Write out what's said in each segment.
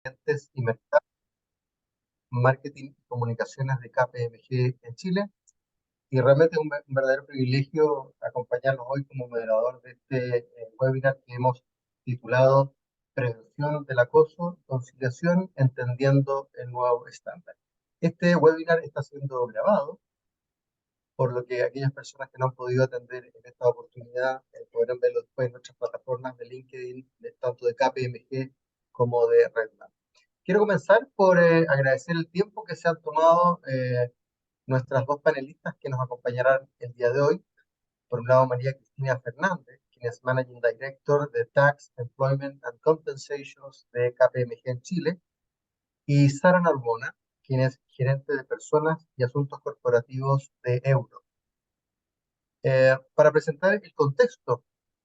Clientes y mercados, marketing y comunicaciones de KPMG en Chile. Y realmente es un verdadero privilegio acompañarlos hoy como moderador de este webinar que hemos titulado Prevención del acoso, conciliación, entendiendo el nuevo estándar. Este webinar está siendo grabado, por lo que aquellas personas que no han podido atender en esta oportunidad podrán verlo después en nuestras plataformas de LinkedIn, tanto de KPMG como de Redmap. Quiero comenzar por agradecer el tiempo que se han tomado nuestras dos panelistas que nos acompañarán el día de hoy. Por un lado, María Cristina Fernández, quien es Managing Director de Tax, Employment and Compensations de KPMG en Chile, y Sara Narbona, quien es gerente de Personas y Asuntos Corporativos de Euro. Para presentar el contexto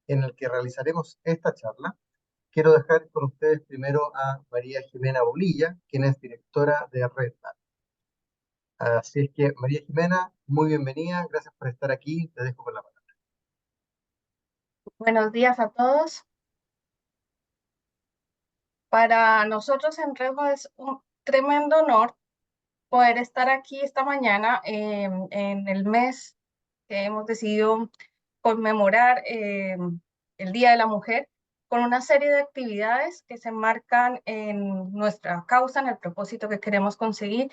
en el que realizaremos esta charla, quiero dejar con ustedes primero a María Jimena Bonilla, quien es directora de Redmap. Así es que, María Jimena, muy bienvenida, gracias por estar aquí, te dejo con la palabra. Buenos días a todos. Para nosotros en Redmond es un tremendo honor poder estar aquí esta mañana en el mes que hemos decidido conmemorar el Día de la Mujer con una serie de actividades que se enmarcan en nuestra causa, en el propósito que queremos conseguir.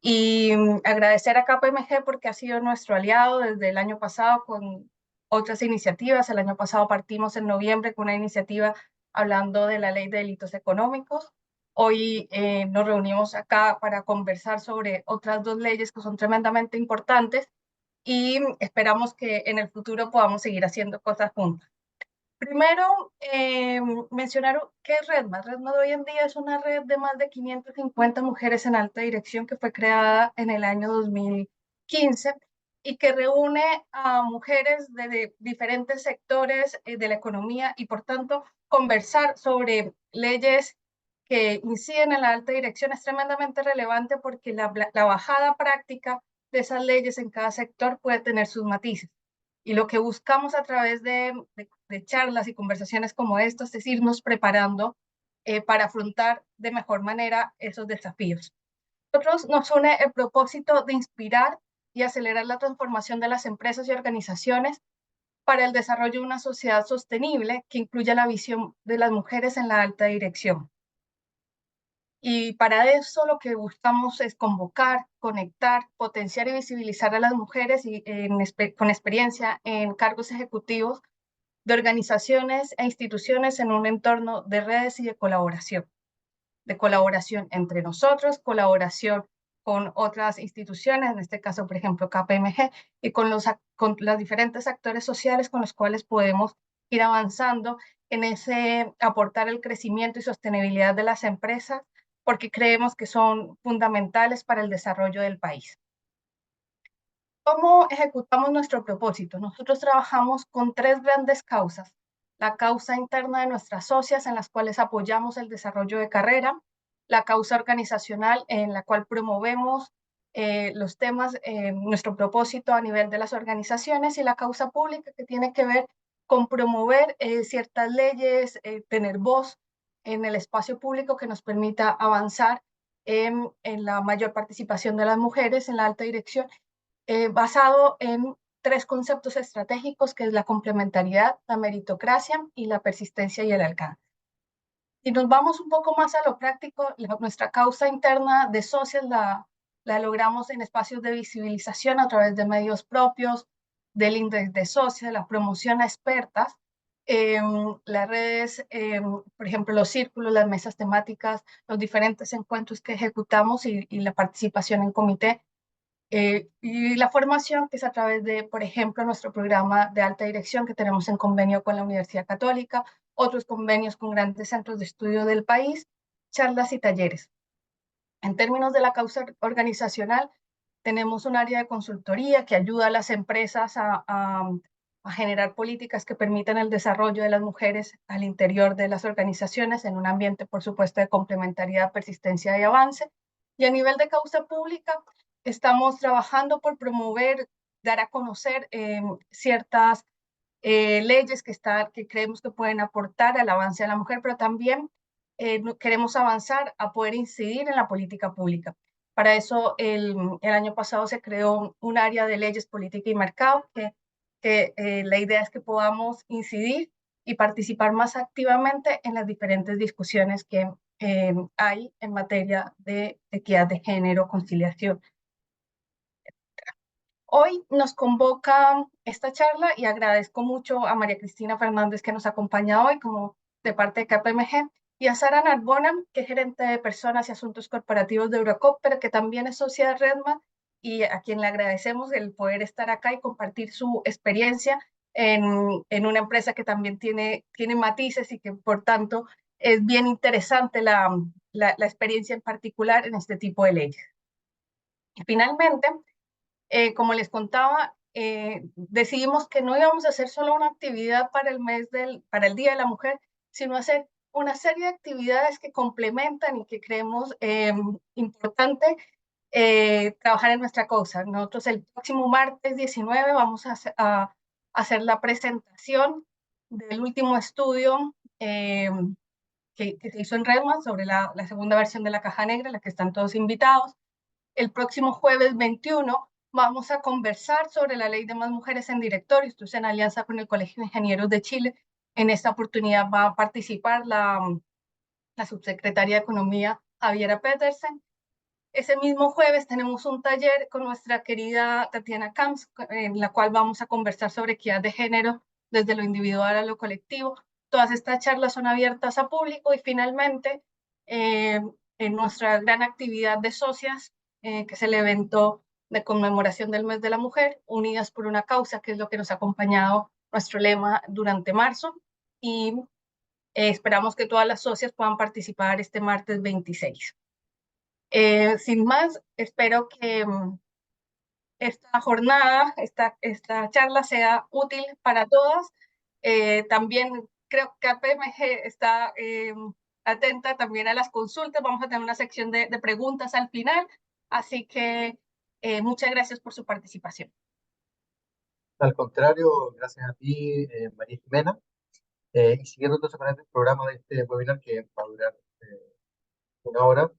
Y agradecer a KPMG porque ha sido nuestro aliado desde el año pasado con otras iniciativas. El año pasado partimos en noviembre con una iniciativa hablando de la ley de delitos económicos. Hoy nos reunimos acá para conversar sobre otras dos leyes que son tremendamente importantes y esperamos que en el futuro podamos seguir haciendo cosas juntos. Primero, mencionar qué es RedMat. RedMat hoy en día es una red de más de 550 mujeres en alta dirección que fue creada en el año 2015 y que reúne a mujeres de diferentes sectores de la economía y, por tanto, conversar sobre leyes que inciden en la alta dirección es tremendamente relevante porque la bajada práctica de esas leyes en cada sector puede tener sus matices. Y lo que buscamos a través de charlas y conversaciones como estas es irnos preparando para afrontar de mejor manera esos desafíos. Nosotros nos une el propósito de inspirar y acelerar la transformación de las empresas y organizaciones para el desarrollo de una sociedad sostenible que incluya la visión de las mujeres en la alta dirección. Y para eso lo que buscamos es convocar, conectar, potenciar y visibilizar a las mujeres con experiencia en cargos ejecutivos de organizaciones e instituciones en un entorno de redes y de colaboración entre nosotros, colaboración con otras instituciones, en este caso, por ejemplo, KPMG, y con los diferentes actores sociales con los cuales podemos ir avanzando en ese aportar el crecimiento y sostenibilidad de las empresas, porque creemos que son fundamentales para el desarrollo del país. ¿Cómo ejecutamos nuestro propósito? Nosotros trabajamos con tres grandes causas. La causa interna de nuestras socias, en las cuales apoyamos el desarrollo de carrera, la causa organizacional, en la cual promovemos los temas, nuestro propósito a nivel de las organizaciones, y la causa pública, que tiene que ver con promover ciertas leyes, tener voz en el espacio público que nos permita avanzar en la mayor participación de las mujeres en la alta dirección, basado en tres conceptos estratégicos, que es la complementariedad, la meritocracia y la persistencia y el alcance. Si nos vamos un poco más a lo práctico, nuestra causa interna de socios la logramos en espacios de visibilización a través de medios propios, del índice de socios, de la promoción a expertas, las redes, por ejemplo, los círculos, las mesas temáticas, los diferentes encuentros que ejecutamos y la participación en comité. Y la formación, que es a través de, por ejemplo, nuestro programa de alta dirección que tenemos en convenio con la Universidad Católica, otros convenios con grandes centros de estudio del país, charlas y talleres. En términos de la causa organizacional, tenemos un área de consultoría que ayuda a las empresas a generar políticas que permitan el desarrollo de las mujeres al interior de las organizaciones en un ambiente, por supuesto, de complementariedad, persistencia y avance. Y a nivel de causa pública, estamos trabajando por promover, dar a conocer ciertas leyes que creemos que pueden aportar al avance de la mujer, pero también queremos avanzar a poder incidir en la política pública. Para eso, el año pasado se creó un área de leyes, política y mercado, que la idea es que podamos incidir y participar más activamente en las diferentes discusiones que hay en materia de equidad de género, conciliación. Hoy nos convoca esta charla y agradezco mucho a María Cristina Fernández que nos acompaña hoy como de parte de KPMG y a Sara Narbona, que es gerente de personas y asuntos corporativos de Eurocop, pero que también es socia de Redma y a quien le agradecemos el poder estar acá y compartir su experiencia en una empresa que también tiene matices y que por tanto es bien interesante la experiencia en particular en este tipo de leyes. Y finalmente, como les contaba, decidimos que no íbamos a hacer solo una actividad para para el Día de la Mujer, sino hacer una serie de actividades que complementan y que creemos importante trabajar en nuestra causa. Nosotros el próximo martes 19 vamos a hacer la presentación del último estudio que se hizo en Redmond sobre la segunda versión de la Caja Negra, en la que están todos invitados. El próximo jueves 21 vamos a conversar sobre la ley de más mujeres en directorio. Esto es en alianza con el Colegio de Ingenieros de Chile. En esta oportunidad va a participar la subsecretaria de Economía, Javiera Petersen. Ese mismo jueves tenemos un taller con nuestra querida Tatiana Camps, en la cual vamos a conversar sobre equidad de género desde lo individual a lo colectivo. Todas estas charlas son abiertas a público y finalmente en nuestra gran actividad de socias, que es el evento de conmemoración del Mes de la Mujer, Unidas por una Causa, que es lo que nos ha acompañado nuestro lema durante marzo, y esperamos que todas las socias puedan participar este martes 26. Sin más, espero que esta jornada, esta charla sea útil para todas. También creo que APMG está atenta también a las consultas. Vamos a tener una sección de preguntas al final. Así que muchas gracias por su participación. Al contrario, gracias a ti, María Jimena. Y siguiendo entonces con el programa de este webinar que va a durar una hora,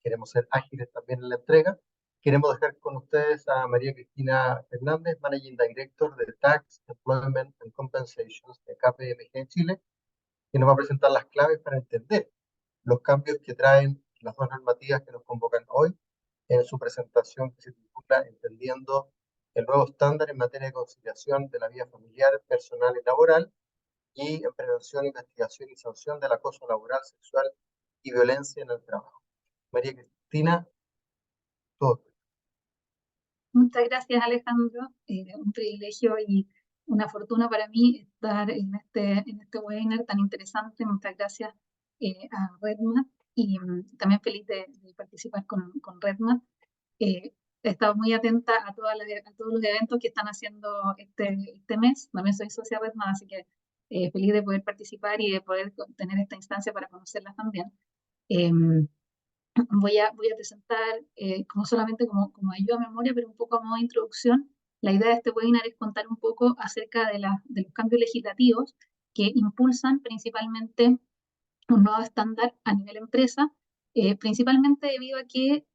queremos ser ágiles también en la entrega. Queremos dejar con ustedes a María Cristina Fernández, Managing Director de Tax, Employment and Compensations de KPMG en Chile, que nos va a presentar las claves para entender los cambios que traen las dos normativas que nos convocan hoy en su presentación que se titula Entendiendo el nuevo estándar en materia de conciliación de la vida familiar, personal y laboral, y en prevención, investigación y sanción del acoso laboral, sexual y violencia en el trabajo. María Cristina, todo. Muchas gracias, Alejandro. Un privilegio y una fortuna para mí estar en este webinar tan interesante. Muchas gracias a Redmat y también feliz de participar con Redmat. He estado muy atenta a todos los eventos que están haciendo este mes. También soy socia de Redmat, así que feliz de poder participar y de poder tener esta instancia para conocerlas también. Voy a presentar como solamente como ayuda a memoria, pero un poco a modo de introducción. La idea de este webinar es contar un poco acerca de los cambios legislativos que impulsan principalmente un nuevo estándar a nivel empresa, principalmente debido a que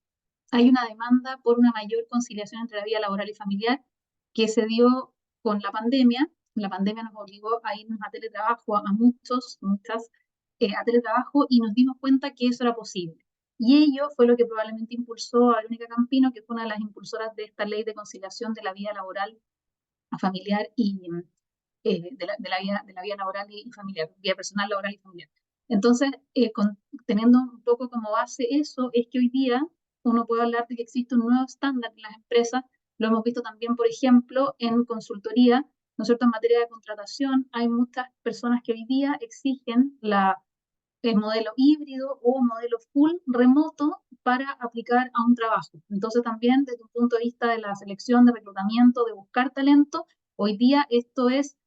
hay una demanda por una mayor conciliación entre la vida laboral y familiar que se dio con la pandemia. La pandemia nos obligó a irnos a teletrabajo a muchas, a teletrabajo, y nos dimos cuenta que eso era posible. Y ello fue lo que probablemente impulsó a Verónica Campino, que fue una de las impulsoras de esta ley de conciliación de la vida laboral, familiar y de la vida laboral y familiar, vida personal, laboral y familiar. Entonces, teniendo un poco como base eso, es que hoy día uno puede hablar de que existe un nuevo estándar en las empresas. Lo hemos visto también, por ejemplo, en consultoría, ¿no es cierto? En materia de contratación, hay muchas personas que hoy día exigen el modelo híbrido o modelo full remoto para aplicar a un trabajo. Entonces también desde un punto de vista de la selección, de reclutamiento, de buscar talento, hoy día esto es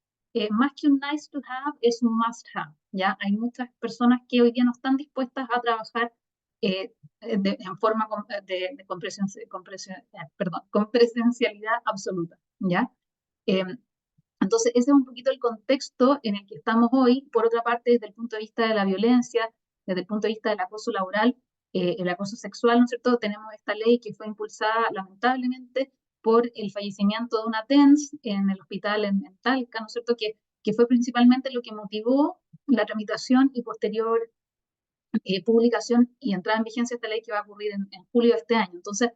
más que un nice to have, es un must have. ¿Ya? Hay muchas personas que hoy día no están dispuestas a trabajar en forma con presencialidad absoluta. ¿Ya? Entonces, ese es un poquito el contexto en el que estamos hoy. Por otra parte, desde el punto de vista de la violencia, desde el punto de vista del acoso laboral, el acoso sexual, ¿no es cierto? Tenemos esta ley que fue impulsada lamentablemente por el fallecimiento de una TENS en el hospital en Talca, ¿no es cierto? Que fue principalmente lo que motivó la tramitación y posterior publicación y entrada en vigencia de esta ley que va a ocurrir en julio de este año. Entonces,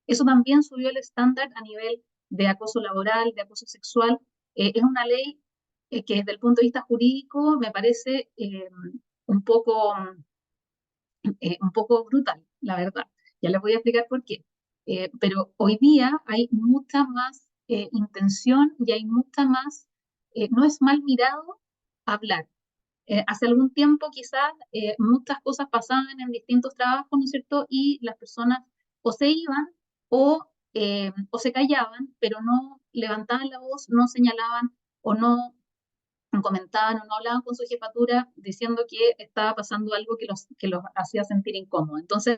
eso también subió el estándar a nivel de acoso laboral, de acoso sexual. Es una ley que desde el punto de vista jurídico me parece un poco brutal, la verdad. Ya les voy a explicar por qué. Pero hoy día hay mucha más intención y hay mucha más, no es mal mirado hablar. Hace algún tiempo quizás muchas cosas pasaban en distintos trabajos, ¿no es cierto? Y las personas o se iban o se callaban, pero no levantaban la voz, no señalaban o no comentaban o no hablaban con su jefatura diciendo que estaba pasando algo que los hacía sentir incómodos. Entonces,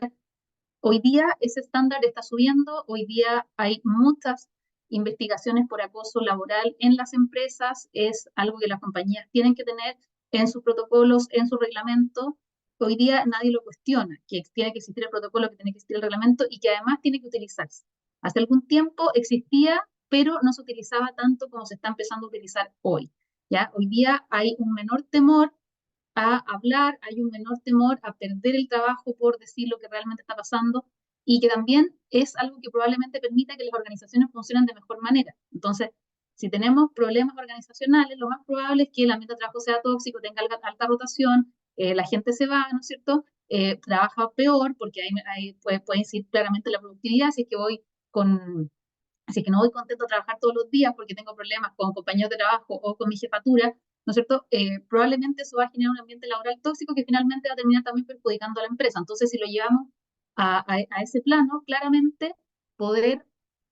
hoy día ese estándar está subiendo, hoy día hay muchas investigaciones por acoso laboral en las empresas, es algo que las compañías tienen que tener en sus protocolos, en su reglamento. Hoy día nadie lo cuestiona, que tiene que existir el protocolo, que tiene que existir el reglamento y que además tiene que utilizarse. Hace algún tiempo existía, pero no se utilizaba tanto como se está empezando a utilizar hoy. ¿Ya? Hoy día hay un menor temor a hablar, hay un menor temor a perder el trabajo por decir lo que realmente está pasando y que también es algo que probablemente permita que las organizaciones funcionen de mejor manera. Entonces, si tenemos problemas organizacionales, lo más probable es que el ambiente de trabajo sea tóxico, tenga alta rotación, la gente se va, ¿no es cierto? Trabaja peor porque puede incidir claramente la productividad, si es que así que no voy contento a trabajar todos los días porque tengo problemas con compañeros de trabajo o con mi jefatura, ¿no es cierto? Probablemente eso va a generar un ambiente laboral tóxico que finalmente va a terminar también perjudicando a la empresa. Entonces, si lo llevamos a ese plano, claramente poder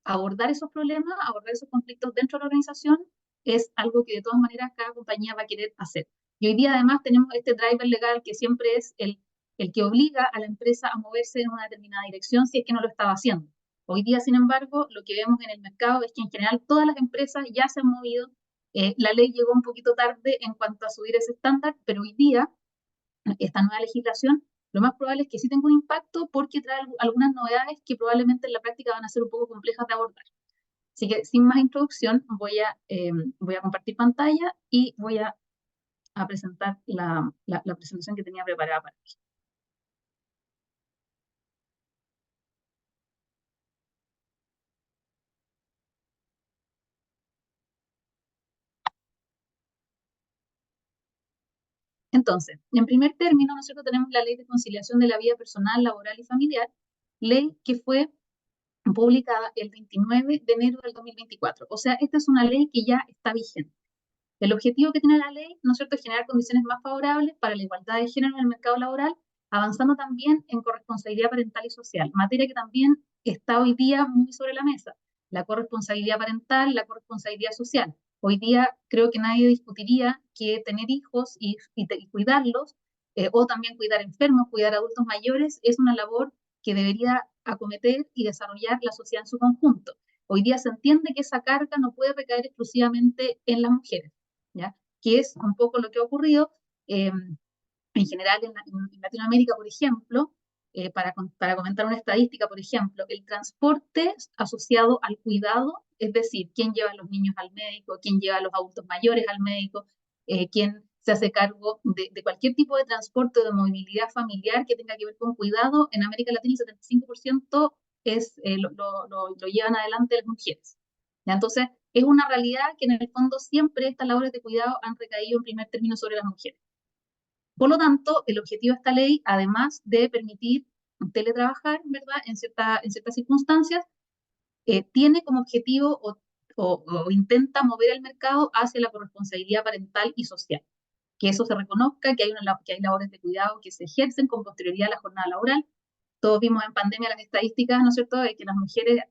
abordar esos problemas, abordar esos conflictos dentro de la organización, es algo que de todas maneras cada compañía va a querer hacer. Y hoy día además tenemos este driver legal que siempre es el que obliga a la empresa a moverse en una determinada dirección si es que no lo estaba haciendo. Hoy día, sin embargo, lo que vemos en el mercado es que en general todas las empresas ya se han movido. La ley llegó un poquito tarde en cuanto a subir ese estándar, pero hoy día esta nueva legislación lo más probable es que sí tenga un impacto porque trae algunas novedades que probablemente en la práctica van a ser un poco complejas de abordar. Así que sin más introducción voy a compartir pantalla y voy a presentar la presentación que tenía preparada para hoy. Entonces, en primer término, nosotros tenemos la Ley de Conciliación de la Vida Personal, Laboral y Familiar, ley que fue publicada el 29 de enero del 2024. O sea, esta es una ley que ya está vigente. El objetivo que tiene la ley, ¿no es cierto?, es generar condiciones más favorables para la igualdad de género en el mercado laboral, avanzando también en corresponsabilidad parental y social, materia que también está hoy día muy sobre la mesa, la corresponsabilidad parental, la corresponsabilidad social. Hoy día creo que nadie discutiría que tener hijos y cuidarlos, o también cuidar enfermos, cuidar adultos mayores, es una labor que debería acometer y desarrollar la sociedad en su conjunto. Hoy día se entiende que esa carga no puede recaer exclusivamente en las mujeres, ¿ya? Que es un poco lo que ha ocurrido en general en Latinoamérica, por ejemplo, para comentar una estadística, por ejemplo, el transporte asociado al cuidado, es decir, quién lleva a los niños al médico, quién lleva a los adultos mayores al médico, quién se hace cargo de cualquier tipo de transporte o de movilidad familiar que tenga que ver con cuidado, en América Latina el 75% lo llevan adelante las mujeres. ¿Ya? Entonces, es una realidad que en el fondo siempre estas labores de cuidado han recaído en primer término sobre las mujeres. Por lo tanto, el objetivo de esta ley, además de permitir teletrabajar, ¿verdad?, en ciertas circunstancias, tiene como objetivo o intenta mover el mercado hacia la corresponsabilidad parental y social. Que eso se reconozca, que hay labores de cuidado que se ejercen con posterioridad a la jornada laboral. Todos vimos en pandemia las estadísticas, ¿no es cierto?, de que las mujeres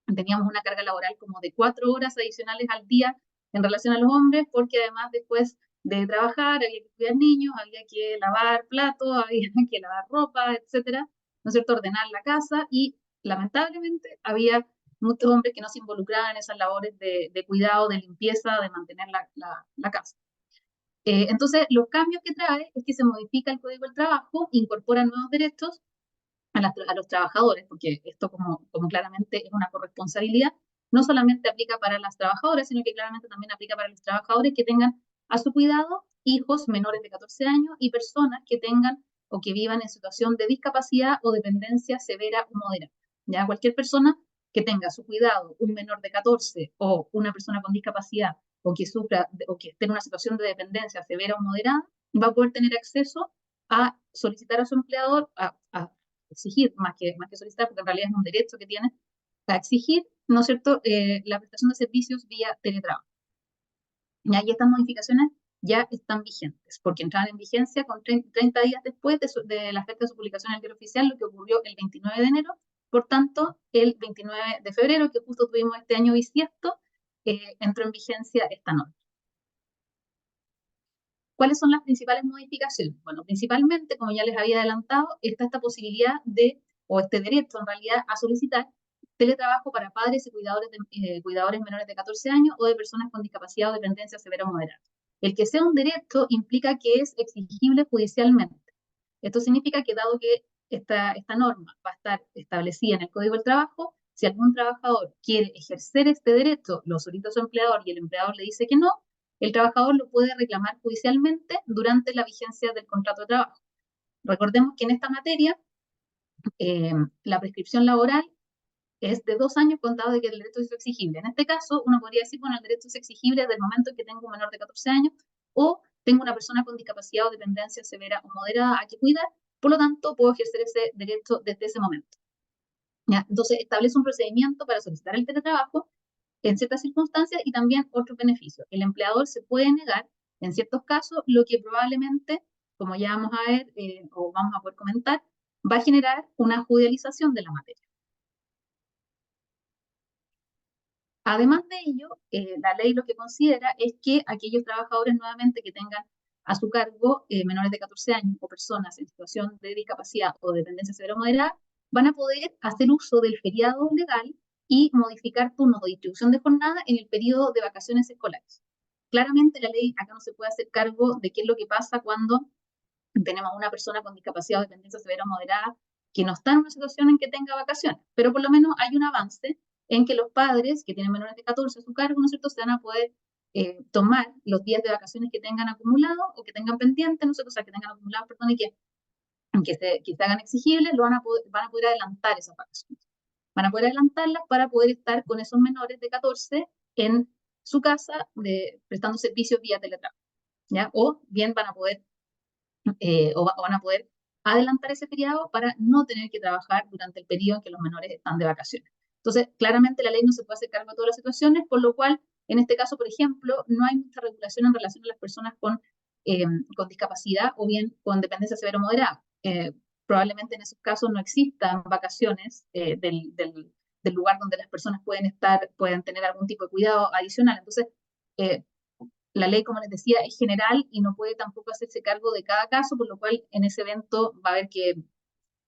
teníamos una carga laboral como de 4 horas adicionales al día en relación a los hombres, porque además después de trabajar había que cuidar niños, había que lavar platos, había que lavar ropa, etcétera, ¿no es cierto?, ordenar la casa y lamentablemente había muchos hombres que no se involucraban en esas labores de cuidado, de limpieza, de mantener la casa. Entonces, los cambios que trae es que se modifica el Código del Trabajo, incorpora nuevos derechos a los trabajadores, porque esto como claramente es una corresponsabilidad, no solamente aplica para las trabajadoras, sino que claramente también aplica para los trabajadores que tengan a su cuidado hijos menores de 14 años y personas que tengan o que vivan en situación de discapacidad o dependencia severa o moderada. ¿Ya? Cualquier persona que tenga a su cuidado un menor de 14 o una persona con discapacidad o que sufra o que esté en una situación de dependencia severa o moderada, va a poder tener acceso a solicitar a su empleador, a exigir, más que solicitar, porque en realidad es un derecho que tiene, a exigir, ¿no es cierto?, la prestación de servicios vía teletrabajo. Y estas modificaciones ya están vigentes, porque entraron en vigencia con 30 días después de la fecha de su publicación en el Diario Oficial, lo que ocurrió el 29 de enero. Por tanto, el 29 de febrero, que justo tuvimos este año bisiesto, entró en vigencia esta norma. ¿Cuáles son las principales modificaciones? Bueno, principalmente, como ya les había adelantado, está esta posibilidad o este derecho en realidad a solicitar teletrabajo para padres y cuidadores menores de 14 años o de personas con discapacidad o dependencia severa o moderada. El que sea un derecho implica que es exigible judicialmente. Esto significa que dado que esta norma va a estar establecida en el Código del Trabajo, si algún trabajador quiere ejercer este derecho, lo solicita a su empleador y el empleador le dice que no, el trabajador lo puede reclamar judicialmente durante la vigencia del contrato de trabajo. Recordemos que en esta materia la prescripción laboral es de 2 años contado de que el derecho es exigible. En este caso, uno podría decir, bueno, el derecho es exigible desde el momento en que tengo un menor de 14 años o tengo una persona con discapacidad o dependencia severa o moderada a que cuidar, por lo tanto, puedo ejercer ese derecho desde ese momento. ¿Ya? Entonces, establece un procedimiento para solicitar el teletrabajo en ciertas circunstancias y también otros beneficios. El empleador se puede negar en ciertos casos, lo que probablemente, como ya vamos a ver o vamos a poder comentar, va a generar una judicialización de la materia. Además de ello, la ley lo que considera es que aquellos trabajadores nuevamente que tengan a su cargo menores de 14 años o personas en situación de discapacidad o dependencia severa o moderada van a poder hacer uso del feriado legal y modificar turnos de distribución de jornada en el periodo de vacaciones escolares. Claramente la ley acá no se puede hacer cargo de qué es lo que pasa cuando tenemos a una persona con discapacidad o dependencia severa o moderada que no está en una situación en que tenga vacaciones, pero por lo menos hay un avance en que los padres que tienen menores de 14 a su cargo, ¿no es cierto?, se van a poder tomar los días de vacaciones que tengan acumulados o que tengan pendientes, ¿no es cierto?, o sea, que tengan acumulados, perdón, y que se hagan exigibles, van a poder adelantar esas vacaciones. Van a poder adelantarlas para poder estar con esos menores de 14 en su casa prestando servicios vía teletrabajo, ¿ya? O bien van a poder van a poder adelantar ese feriado para no tener que trabajar durante el periodo en que los menores están de vacaciones. Entonces, claramente la ley no se puede hacer cargo de todas las situaciones, por lo cual, en este caso, por ejemplo, no hay mucha regulación en relación a las personas con discapacidad o bien con dependencia severa o moderada. Probablemente en esos casos no existan vacaciones del lugar donde las personas pueden tener algún tipo de cuidado adicional. Entonces, la ley, como les decía, es general y no puede tampoco hacerse cargo de cada caso, por lo cual en ese evento va a haber que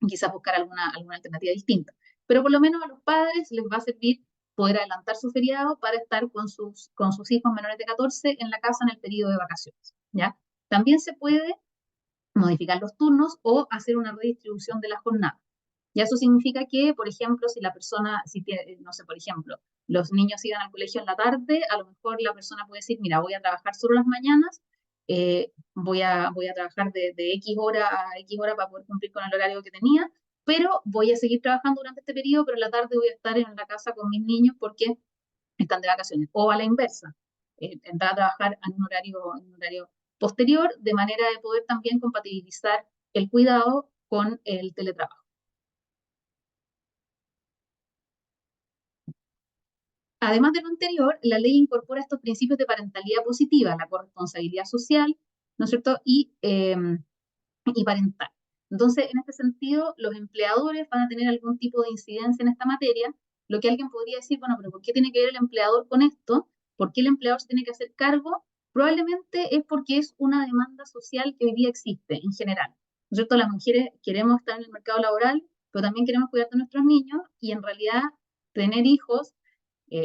quizás buscar alguna alternativa distinta. Pero por lo menos a los padres les va a servir poder adelantar su feriado para estar con sus hijos menores de 14 en la casa en el periodo de vacaciones, ¿ya? También se puede modificar los turnos o hacer una redistribución de la jornada. Y eso significa que, por ejemplo, si la persona, no sé, por ejemplo, los niños iban al colegio en la tarde, a lo mejor la persona puede decir, mira, voy a trabajar solo las mañanas, voy a trabajar de X hora a X hora para poder cumplir con el horario que tenía, pero voy a seguir trabajando durante este periodo, pero en la tarde voy a estar en la casa con mis niños porque están de vacaciones. O a la inversa, entrar a trabajar en un horario posterior, de manera de poder también compatibilizar el cuidado con el teletrabajo. Además de lo anterior, la ley incorpora estos principios de parentalidad positiva, la corresponsabilidad social, ¿no es cierto?, y parental. Entonces, en este sentido, los empleadores van a tener algún tipo de incidencia en esta materia, lo que alguien podría decir, bueno, pero ¿por qué tiene que ver el empleador con esto? ¿Por qué el empleador se tiene que hacer cargo? Probablemente es porque es una demanda social que hoy día existe en general, ¿no es cierto? Las mujeres queremos estar en el mercado laboral, pero también queremos cuidar de nuestros niños y en realidad tener hijos,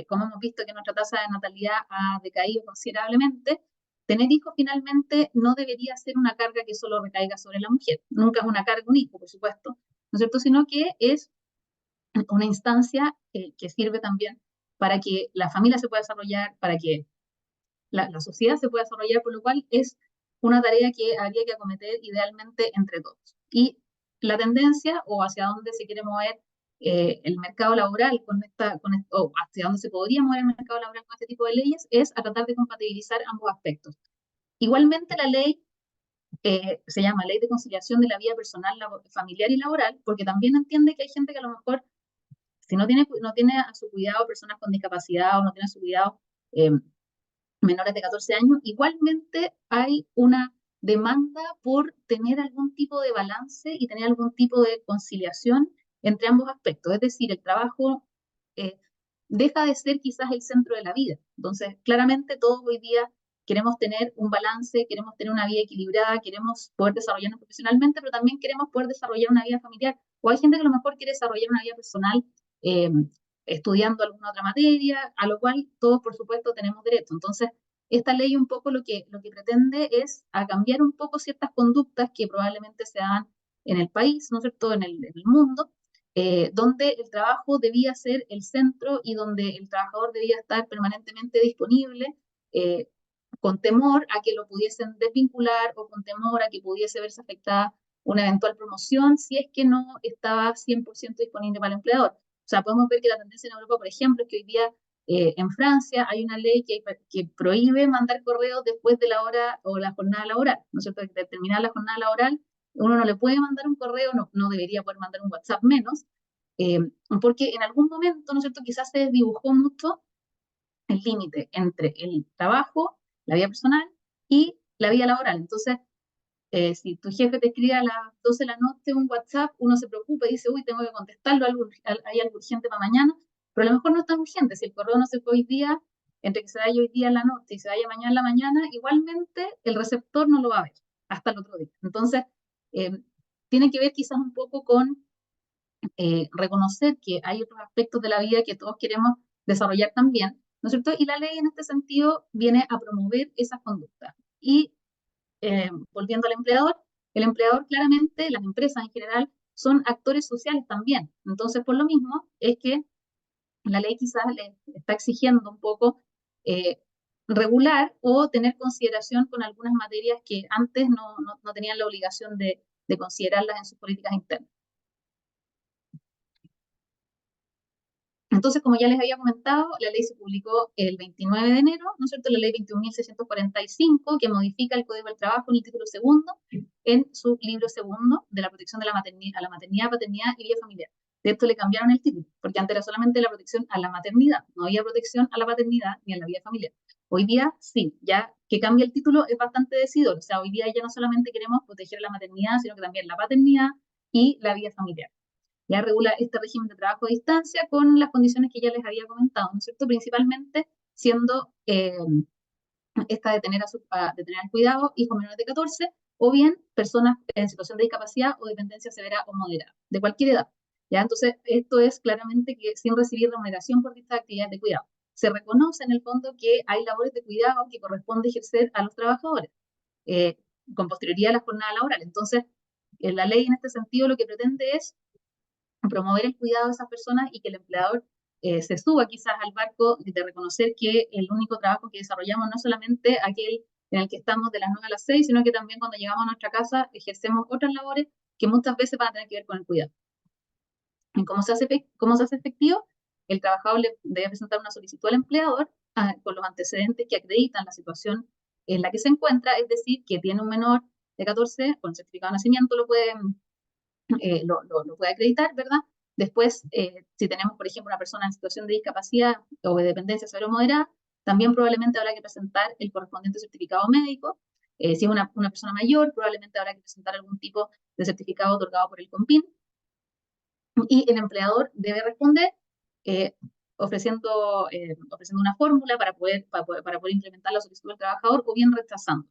como hemos visto que nuestra tasa de natalidad ha decaído considerablemente, tener hijos finalmente no debería ser una carga que solo recaiga sobre la mujer. Nunca es una carga un hijo, por supuesto, ¿no es cierto? Sino que es una instancia que sirve también para que la familia se pueda desarrollar, para que la sociedad se pueda desarrollar, por lo cual es una tarea que habría que acometer idealmente entre todos. Y la tendencia o hacia dónde se quiere mover el mercado laboral o hacia dónde se podría mover el mercado laboral con este tipo de leyes es a tratar de compatibilizar ambos aspectos. Igualmente la ley se llama Ley de Conciliación de la Vida Personal, Familiar y Laboral, porque también entiende que hay gente que a lo mejor, si no tiene a su cuidado personas con discapacidad o no tiene a su cuidado menores de 14 años, igualmente hay una demanda por tener algún tipo de balance y tener algún tipo de conciliación entre ambos aspectos. Es decir, el trabajo deja de ser quizás el centro de la vida. Entonces, claramente todos hoy día queremos tener un balance, queremos tener una vida equilibrada, queremos poder desarrollarnos profesionalmente, pero también queremos poder desarrollar una vida familiar. O hay gente que a lo mejor quiere desarrollar una vida personal estudiando alguna otra materia, a lo cual todos, por supuesto, tenemos derecho. Entonces, esta ley un poco lo que pretende es a cambiar un poco ciertas conductas que probablemente se dan en el país, ¿no es cierto?, en el mundo, donde el trabajo debía ser el centro y donde el trabajador debía estar permanentemente disponible, con temor a que lo pudiesen desvincular o con temor a que pudiese verse afectada una eventual promoción si es que no estaba 100% disponible para el empleador. O sea, podemos ver que la tendencia en Europa, por ejemplo, es que hoy día en Francia hay una ley que prohíbe mandar correos después de la hora o la jornada laboral, ¿no es cierto? De terminar la jornada laboral, uno no le puede mandar un correo, no debería poder mandar un WhatsApp menos, porque en algún momento, ¿no es cierto?, quizás se desdibujó mucho el límite entre el trabajo, la vida personal y la vida laboral. Entonces, si tu jefe te escribe a las 12 de la noche un WhatsApp, uno se preocupa y dice, uy, tengo que contestarlo, hay algo urgente para mañana, pero a lo mejor no es tan urgente. Si el correo no se fue hoy día, entre que se vaya hoy día en la noche y se vaya mañana en la mañana, igualmente el receptor no lo va a ver hasta el otro día. Entonces, tiene que ver quizás un poco con reconocer que hay otros aspectos de la vida que todos queremos desarrollar también, ¿no es cierto? Y la ley en este sentido viene a promover esas conductas. Y volviendo al empleador, el empleador claramente, las empresas en general, son actores sociales también. Entonces, por lo mismo, es que la ley quizás le está exigiendo un poco regular o tener consideración con algunas materias que antes no tenían la obligación de considerarlas en sus políticas internas. Entonces, como ya les había comentado, la ley se publicó el 29 de enero, ¿no es cierto?, la ley 21.645, que modifica el Código del Trabajo en el título segundo, en su libro segundo de la protección de la maternidad, paternidad y vida familiar. De esto le cambiaron el título, porque antes era solamente la protección a la maternidad, no había protección a la paternidad ni a la vida familiar. Hoy día, sí, ya que cambia el título es bastante decidor. O sea, hoy día ya no solamente queremos proteger la maternidad, sino que también la paternidad y la vida familiar. Ya regula este régimen de trabajo a distancia con las condiciones que ya les había comentado, ¿no es cierto? Principalmente siendo esta de tener al cuidado hijos menores de 14 o bien personas en situación de discapacidad o dependencia severa o moderada, de cualquier edad. ¿Ya? Entonces, esto es claramente que sin recibir remuneración por estas actividades de cuidado. Se reconoce en el fondo que hay labores de cuidado que corresponde ejercer a los trabajadores con posterioridad a la jornada laboral. Entonces, la ley en este sentido lo que pretende es promover el cuidado de esas personas y que el empleador se suba quizás al barco de reconocer que el único trabajo que desarrollamos no es solamente aquel en el que estamos de las 9 a las 6, sino que también cuando llegamos a nuestra casa ejercemos otras labores que muchas veces van a tener que ver con el cuidado. ¿Y cómo se hace efectivo? El trabajador debe presentar una solicitud al empleador con los antecedentes que acreditan la situación en la que se encuentra, es decir, que tiene un menor de 14 con certificado de nacimiento, lo puede acreditar, ¿verdad? Después, si tenemos, por ejemplo, una persona en situación de discapacidad o de dependencia severa o moderada, también probablemente habrá que presentar el correspondiente certificado médico. Si es una persona mayor, probablemente habrá que presentar algún tipo de certificado otorgado por el COMPIN. Y el empleador debe responder ofreciendo una fórmula para poder implementar la solicitud del trabajador o bien rechazando.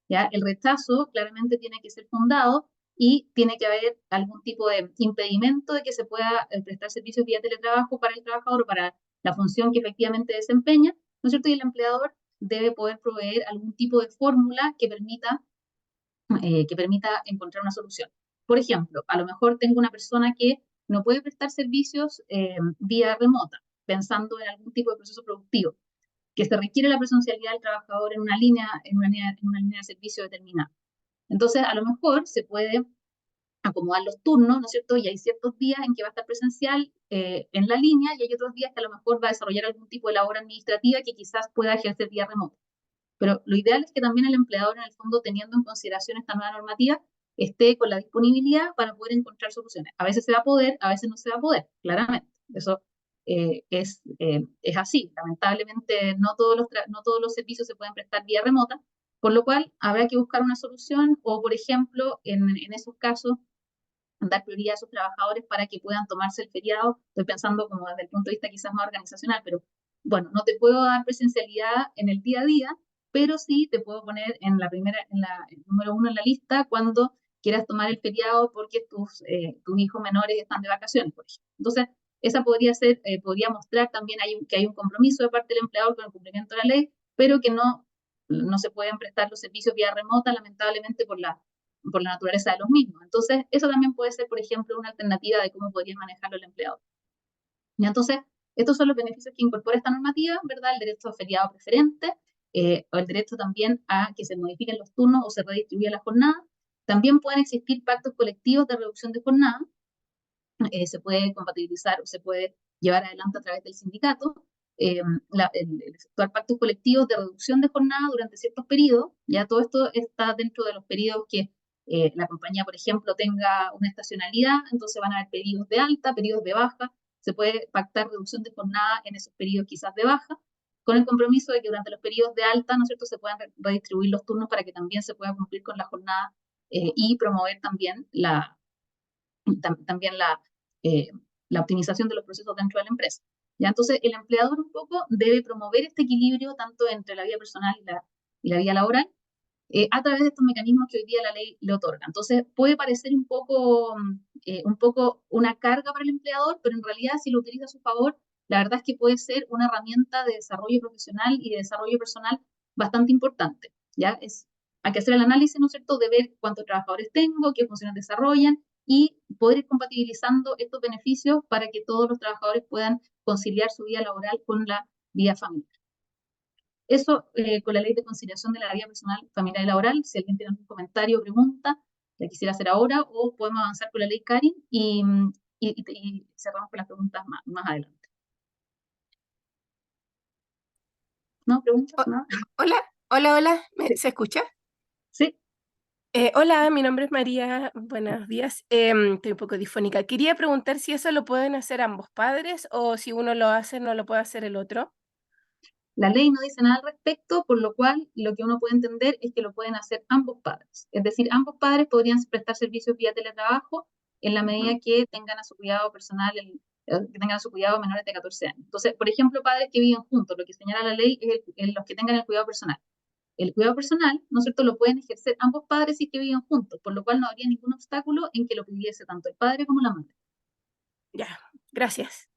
¿Ya? El rechazo claramente tiene que ser fundado y tiene que haber algún tipo de impedimento de que se pueda prestar servicios vía teletrabajo para el trabajador o para la función que efectivamente desempeña, ¿no es cierto? Y el empleador debe poder proveer algún tipo de fórmula que permita encontrar una solución. Por ejemplo, a lo mejor tengo una persona que no puede prestar servicios vía remota, pensando en algún tipo de proceso productivo, que se requiere la presencialidad del trabajador en una línea de servicio determinada. Entonces, a lo mejor se puede acomodar los turnos, ¿no es cierto? Y hay ciertos días en que va a estar presencial en la línea y hay otros días que a lo mejor va a desarrollar algún tipo de labor administrativa que quizás pueda ejercer vía remota. Pero lo ideal es que también el empleador, en el fondo, teniendo en consideración esta nueva normativa, esté con la disponibilidad para poder encontrar soluciones. A veces se va a poder, a veces no se va a poder, claramente. Eso es así. Lamentablemente, no todos los servicios se pueden prestar vía remota, por lo cual habrá que buscar una solución o, por ejemplo, en esos casos, dar prioridad a esos trabajadores para que puedan tomarse el feriado. Estoy pensando como desde el punto de vista quizás más organizacional, pero bueno, no te puedo dar presencialidad en el día a día, pero sí te puedo poner en el número 1 en la lista cuando quieras tomar el feriado porque tus hijos menores están de vacaciones, por ejemplo. Entonces, esa podría mostrar también que hay un compromiso de parte del empleador con el cumplimiento de la ley, pero que no se pueden prestar los servicios vía remota, lamentablemente por la naturaleza de los mismos. Entonces, eso también puede ser, por ejemplo, una alternativa de cómo podría manejarlo el empleador. Y entonces, estos son los beneficios que incorpora esta normativa, ¿verdad? El derecho a feriado preferente, o el derecho también a que se modifiquen los turnos o se redistribuya la jornada. También pueden existir pactos colectivos de reducción de jornada, se puede compatibilizar o se puede llevar adelante a través del sindicato, el efectuar pactos colectivos de reducción de jornada durante ciertos periodos. Ya todo esto está dentro de los periodos que la compañía, por ejemplo, tenga una estacionalidad, entonces van a haber periodos de alta, periodos de baja, se puede pactar reducción de jornada en esos periodos quizás de baja, con el compromiso de que durante los periodos de alta, ¿no es cierto?, se puedan redistribuir los turnos para que también se pueda cumplir con la jornada y promover también eh, la optimización de los procesos dentro de la empresa. ¿Ya? Entonces, el empleador un poco debe promover este equilibrio tanto entre la vida personal y la vida laboral a través de estos mecanismos que hoy día la ley le otorga. Entonces, puede parecer un poco una carga para el empleador, pero en realidad, si lo utiliza a su favor, la verdad es que puede ser una herramienta de desarrollo profesional y de desarrollo personal bastante importante. ¿Ya? Hay que hacer el análisis, ¿no es cierto?, de ver cuántos trabajadores tengo, qué funciones desarrollan, y poder ir compatibilizando estos beneficios para que todos los trabajadores puedan conciliar su vida laboral con la vida familiar. Eso con la ley de conciliación de la vida personal, familiar y laboral. Si alguien tiene algún comentario o pregunta, la quisiera hacer ahora, o podemos avanzar con la ley Karin y cerramos con las preguntas más adelante. ¿No? ¿Preguntas? ¿No? Hola, Sí. ¿se escucha? Sí. Hola, mi nombre es María, buenos días. Estoy un poco difónica. Quería preguntar si eso lo pueden hacer ambos padres o si uno lo hace, no lo puede hacer el otro. La ley no dice nada al respecto, por lo cual lo que uno puede entender es que lo pueden hacer ambos padres. Es decir, ambos padres podrían prestar servicios vía teletrabajo en la medida que tengan a su cuidado personal, que tengan a su cuidado menores de 14 años. Entonces, por ejemplo, padres que viven juntos, lo que señala la ley es los que tengan el cuidado personal. El cuidado personal, ¿no es cierto?, lo pueden ejercer ambos padres si es que viven juntos, por lo cual no habría ningún obstáculo en que lo pidiese tanto el padre como la madre. Ya, gracias.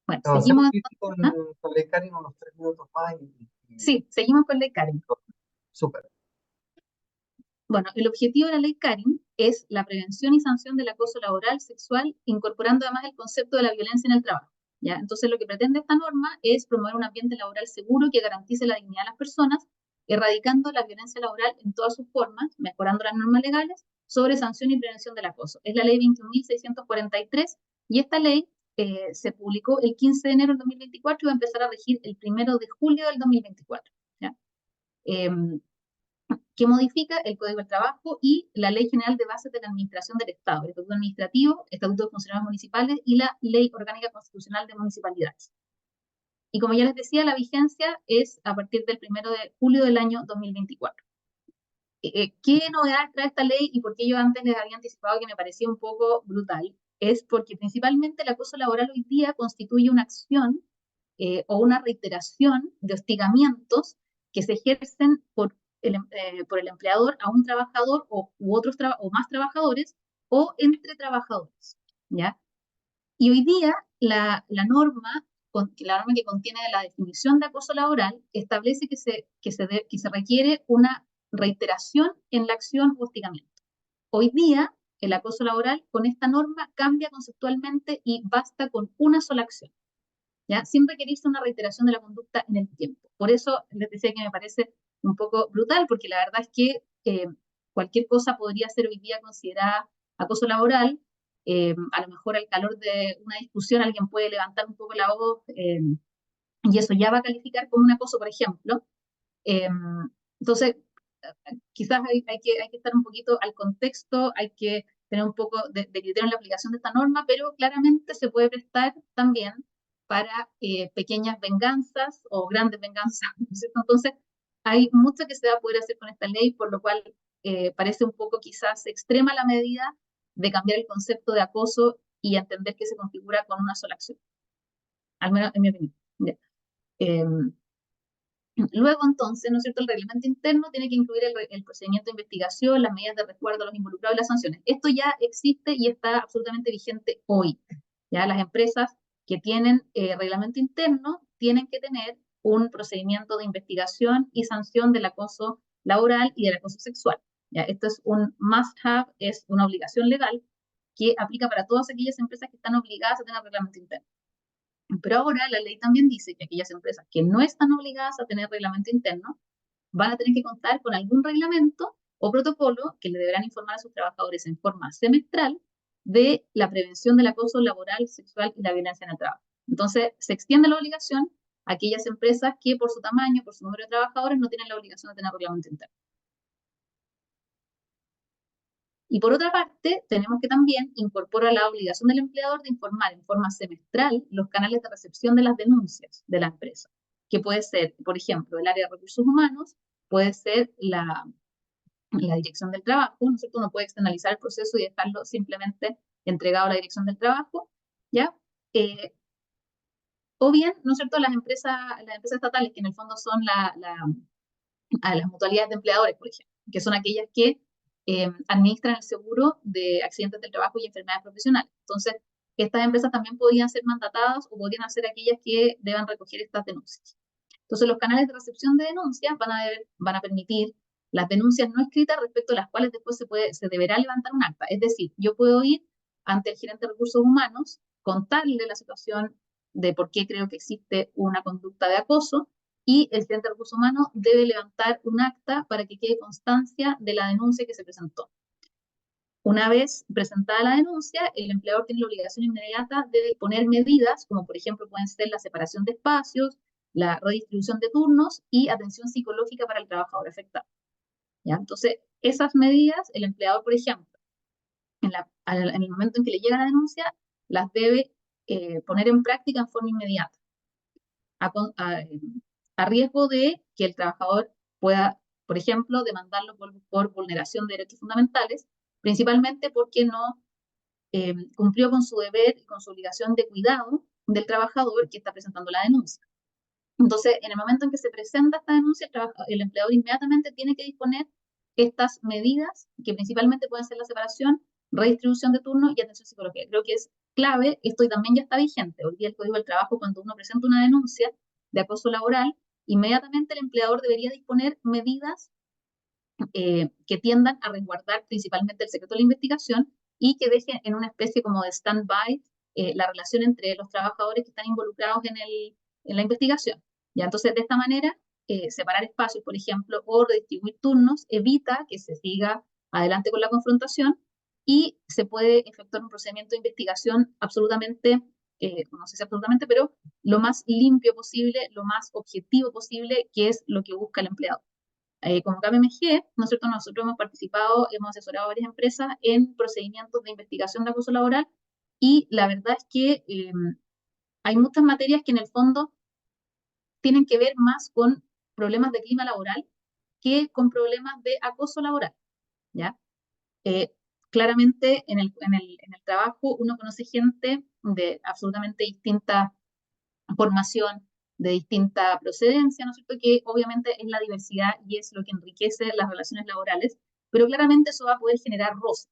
Bueno, Avancemos seguimos. con ¿Ah? la ley Karin unos 3 minutos más. Sí, seguimos con ley Karin. Súper. Bueno, el objetivo de la ley Karin es la prevención y sanción del acoso laboral, sexual, incorporando además el concepto de la violencia en el trabajo. ¿Ya? Entonces, lo que pretende esta norma es promover un ambiente laboral seguro que garantice la dignidad de las personas, erradicando la violencia laboral en todas sus formas, mejorando las normas legales sobre sanción y prevención del acoso. Es la ley 21.643 y esta ley se publicó el 15 de enero del 2024 y va a empezar a regir el 1 de julio del 2024. ¿Ya? Que modifica el Código del Trabajo y la Ley General de Bases de la Administración del Estado, el Estatuto Administrativo, Estatuto de Funcionarios Municipales y la Ley Orgánica Constitucional de Municipalidades. Y como ya les decía, la vigencia es a partir del 1 de julio del año 2024. ¿Qué novedades trae esta ley y por qué yo antes les había anticipado que me parecía un poco brutal? Es porque principalmente el acoso laboral hoy día constituye una acción o una reiteración de hostigamientos que se ejercen por por el empleador a un trabajador o más trabajadores o entre trabajadores, ¿ya? Y hoy día la norma que contiene la definición de acoso laboral establece que se requiere una reiteración en la acción o hostigamiento. Hoy día, el acoso laboral con esta norma cambia conceptualmente y basta con una sola acción, ¿ya? Sin requerirse una reiteración de la conducta en el tiempo. Por eso les decía que me parece un poco brutal, porque la verdad es que cualquier cosa podría ser hoy día considerada acoso laboral. A lo mejor al calor de una discusión alguien puede levantar un poco la voz y eso ya va a calificar como un acoso, por ejemplo. Entonces, quizás hay que estar un poquito al contexto, hay que tener un poco de criterio en la aplicación de esta norma, pero claramente se puede prestar también para pequeñas venganzas o grandes venganzas, ¿no es cierto? Entonces, hay mucho que se va a poder hacer con esta ley, por lo cual parece un poco quizás extrema la medida de cambiar el concepto de acoso y entender que se configura con una sola acción, al menos en mi opinión. Ya. Luego, entonces, ¿no es cierto?, el reglamento interno tiene que incluir el procedimiento de investigación, las medidas de resguardo a los involucrados y las sanciones. Esto ya existe y está absolutamente vigente hoy. Ya las empresas que tienen reglamento interno tienen que tener un procedimiento de investigación y sanción del acoso laboral y del acoso sexual. ¿Ya? Esto es un must-have, es una obligación legal que aplica para todas aquellas empresas que están obligadas a tener reglamento interno. Pero ahora la ley también dice que aquellas empresas que no están obligadas a tener reglamento interno van a tener que contar con algún reglamento o protocolo que le deberán informar a sus trabajadores en forma semestral de la prevención del acoso laboral, sexual y la violencia en el trabajo. Entonces, se extiende la obligación a aquellas empresas que por su tamaño, por su número de trabajadores, no tienen la obligación de tener reglamento interno. Y por otra parte, tenemos que también incorporar la obligación del empleador de informar en forma semestral los canales de recepción de las denuncias de la empresa, que puede ser, por ejemplo, el área de recursos humanos, puede ser la dirección del trabajo, ¿no es cierto? Uno puede externalizar el proceso y dejarlo simplemente entregado a la dirección del trabajo, ¿ya? O bien, ¿no es cierto?, las empresas estatales, que en el fondo son las mutualidades de empleadores, por ejemplo, que son aquellas que administran el seguro de accidentes del trabajo y enfermedades profesionales. Entonces, estas empresas también podrían ser mandatadas o podrían ser aquellas que deban recoger estas denuncias. Entonces, los canales de recepción de denuncias van a permitir las denuncias no escritas respecto a las cuales después se deberá levantar un acta. Es decir, yo puedo ir ante el gerente de recursos humanos, contarle la situación de por qué creo que existe una conducta de acoso, y el gerente de recursos humanos debe levantar un acta para que quede constancia de la denuncia que se presentó. Una vez presentada la denuncia, el empleador tiene la obligación inmediata de disponer medidas, como por ejemplo pueden ser la separación de espacios, la redistribución de turnos y atención psicológica para el trabajador afectado. ¿Ya? Entonces, esas medidas, el empleador, por ejemplo, en el momento en que le llega la denuncia, las debe poner en práctica en forma inmediata, a riesgo de que el trabajador pueda, por ejemplo, demandarlo por vulneración de derechos fundamentales, principalmente porque no cumplió con su deber y con su obligación de cuidado del trabajador que está presentando la denuncia. Entonces, en el momento en que se presenta esta denuncia, el empleador inmediatamente tiene que disponer estas medidas, que principalmente pueden ser la separación, redistribución de turnos y atención psicológica. Creo que es clave, esto también ya está vigente. Hoy día el Código del Trabajo, cuando uno presenta una denuncia de acoso laboral, inmediatamente el empleador debería disponer medidas que tiendan a resguardar principalmente el secreto de la investigación y que dejen en una especie como de stand-by la relación entre los trabajadores que están involucrados en la investigación. ¿Ya? Entonces, de esta manera, separar espacios, por ejemplo, o redistribuir turnos, evita que se siga adelante con la confrontación y se puede efectuar un procedimiento de investigación absolutamente, no sé si absolutamente, pero lo más limpio posible, lo más objetivo posible, que es lo que busca el empleador. Como KPMG, ¿no es cierto?, nosotros hemos participado, hemos asesorado a varias empresas en procedimientos de investigación de acoso laboral y la verdad es que hay muchas materias que en el fondo tienen que ver más con problemas de clima laboral que con problemas de acoso laboral, ¿ya? Claramente en el trabajo uno conoce gente de absolutamente distinta formación, de distinta procedencia, ¿no es cierto? Que obviamente es la diversidad y es lo que enriquece las relaciones laborales, pero claramente eso va a poder generar roces.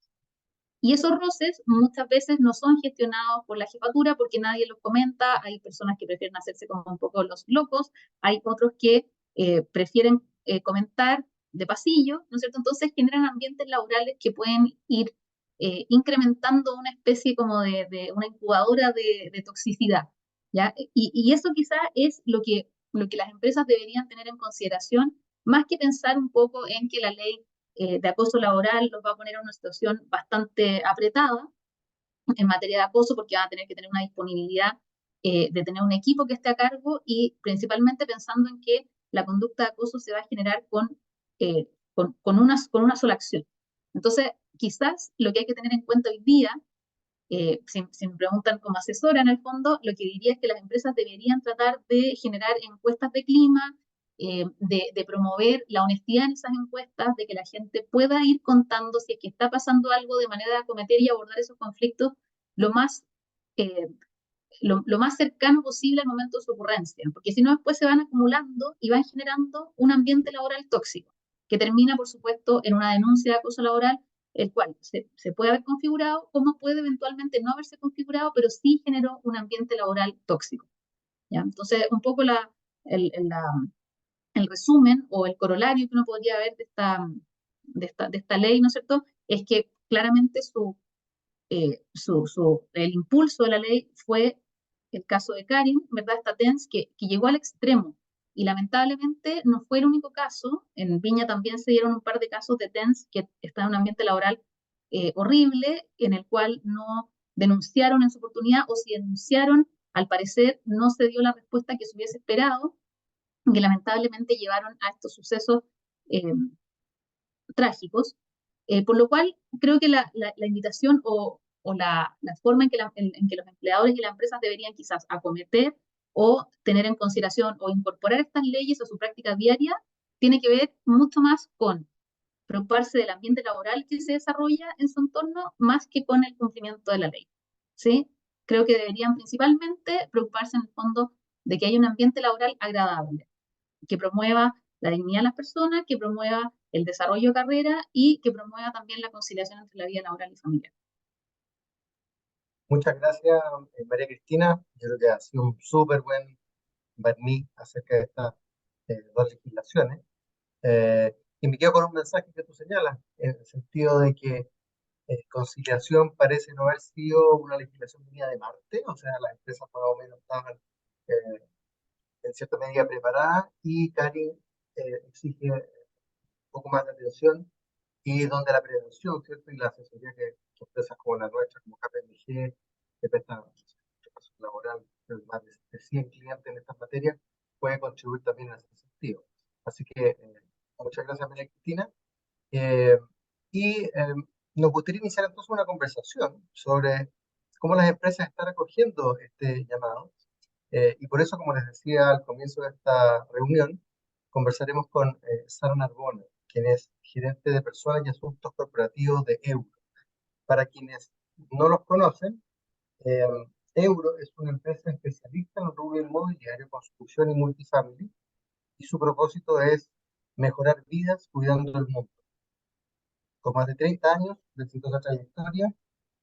Y esos roces muchas veces no son gestionados por la jefatura porque nadie los comenta, hay personas que prefieren hacerse como un poco los locos, hay otros que prefieren comentar de pasillo, ¿no es cierto? Entonces generan ambientes laborales que pueden ir incrementando una especie como de una incubadora de toxicidad, ¿ya? Y eso quizá es lo que las empresas deberían tener en consideración, más que pensar un poco en que la ley de acoso laboral los va a poner en una situación bastante apretada en materia de acoso porque van a tener que tener una disponibilidad de tener un equipo que esté a cargo y principalmente pensando en que la conducta de acoso se va a generar con una sola acción. Entonces, quizás lo que hay que tener en cuenta hoy día, si me preguntan como asesora en el fondo, lo que diría es que las empresas deberían tratar de generar encuestas de clima, de promover la honestidad en esas encuestas, de que la gente pueda ir contando si es que está pasando algo de manera de acometer y abordar esos conflictos lo más, eh, lo más cercano posible al momento de su ocurrencia, porque si no después se van acumulando y van generando un ambiente laboral tóxico, que termina, por supuesto, en una denuncia de acoso laboral, el cual se puede haber configurado, como puede eventualmente no haberse configurado, pero sí generó un ambiente laboral tóxico, ¿ya? Entonces, un poco el resumen o el corolario que uno podría ver de esta ley, ¿no es cierto?, es que claramente el impulso de la ley fue el caso de Karin, ¿verdad? Esta TENS que llegó al extremo. Y lamentablemente no fue el único caso. En Viña también se dieron un par de casos de TENS que están en un ambiente laboral horrible, en el cual no denunciaron en su oportunidad, o si denunciaron, al parecer no se dio la respuesta que se hubiese esperado, que lamentablemente llevaron a estos sucesos eh, trágicos. Por lo cual, creo que la invitación o la forma en que los empleadores y las empresas deberían quizás acometer o tener en consideración o incorporar estas leyes a su práctica diaria tiene que ver mucho más con preocuparse del ambiente laboral que se desarrolla en su entorno más que con el cumplimiento de la ley, ¿sí? Creo que deberían principalmente preocuparse en el fondo de que haya un ambiente laboral agradable, que promueva la dignidad de las personas, que promueva el desarrollo de carrera y que promueva también la conciliación entre la vida laboral y familiar. Muchas gracias, María Cristina. Yo creo que ha sido un súper buen barniz acerca de estas dos legislaciones. Y me quedo con un mensaje que tú señalas, en el sentido de que conciliación parece no haber sido una legislación venida de Marte, o sea, las empresas más o menos estaban en cierta medida preparadas y Karin exige un poco más de atención y donde la prevención, ¿cierto? Y la asesoría que empresas como la nuestra, como KPMG, que prestan asesoría laboral, más de 100 clientes en estas materias, puede contribuir también en ese sentido. Así que muchas gracias, María Cristina. Eh, y nos gustaría iniciar entonces una conversación sobre cómo las empresas están acogiendo este llamado. Y por eso, como les decía al comienzo de esta reunión, conversaremos con Sara Narbona, quien es gerente de personas y asuntos corporativos de Euro. Para quienes no los conocen, eh, Euro es una empresa especialista en el rubro inmobiliario, construcción y multifamily, y su propósito es mejorar vidas cuidando el mundo. Con más de 30 años de exitosa trayectoria,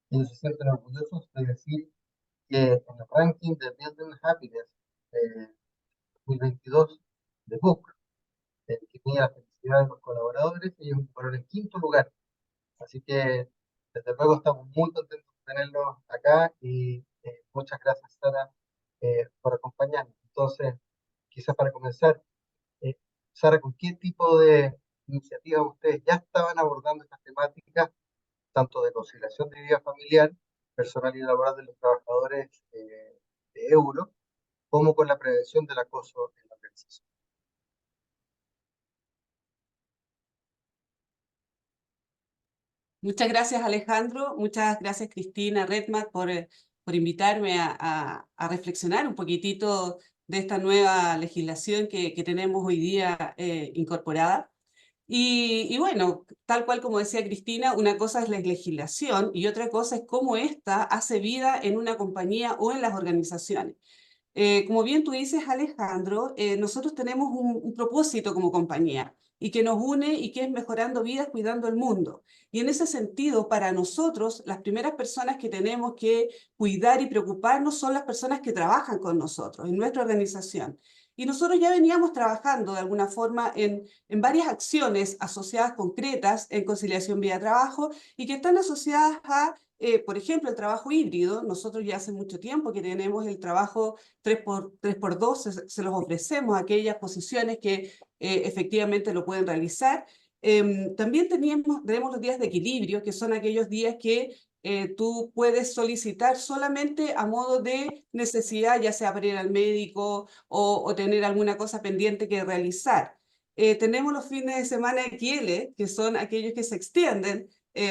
ellos se sienten orgullosos de decir que en el ranking de Building Happiness 2022 de Book, que mide la felicidad de los colaboradores, ellos ocuparon en quinto lugar. Así que, desde luego, estamos muy contentos de tenerlos acá y muchas gracias, Sara, por acompañarnos. Entonces, quizás para comenzar, eh, Sara, ¿con qué tipo de iniciativas ustedes ya estaban abordando estas temáticas, tanto de conciliación de vida familiar, personal y laboral de los trabajadores de Euro, como con la prevención del acoso en la organización? Muchas gracias, Alejandro. Muchas gracias, Cristina Redmat, por invitarme a reflexionar un poquitito de esta nueva legislación que tenemos hoy día incorporada. Y bueno, tal cual como decía Cristina, una cosa es la legislación y otra cosa es cómo ésta hace vida en una compañía o en las organizaciones. Como bien tú dices, Alejandro, nosotros tenemos un propósito como compañía y que nos une y que es mejorando vidas, cuidando el mundo. Y en ese sentido, para nosotros, las primeras personas que tenemos que cuidar y preocuparnos son las personas que trabajan con nosotros, en nuestra organización. Y nosotros ya veníamos trabajando de alguna forma en varias acciones asociadas concretas en conciliación vida-trabajo y que están asociadas a, por ejemplo, el trabajo híbrido. Nosotros ya hace mucho tiempo que tenemos el trabajo 3x2, se los ofrecemos a aquellas posiciones que efectivamente lo pueden realizar. También tenemos los días de equilibrio, que son aquellos días que tú puedes solicitar solamente a modo de necesidad, ya sea para ir al médico o tener alguna cosa pendiente que realizar. Tenemos los fines de semana XL, que son aquellos que se extienden.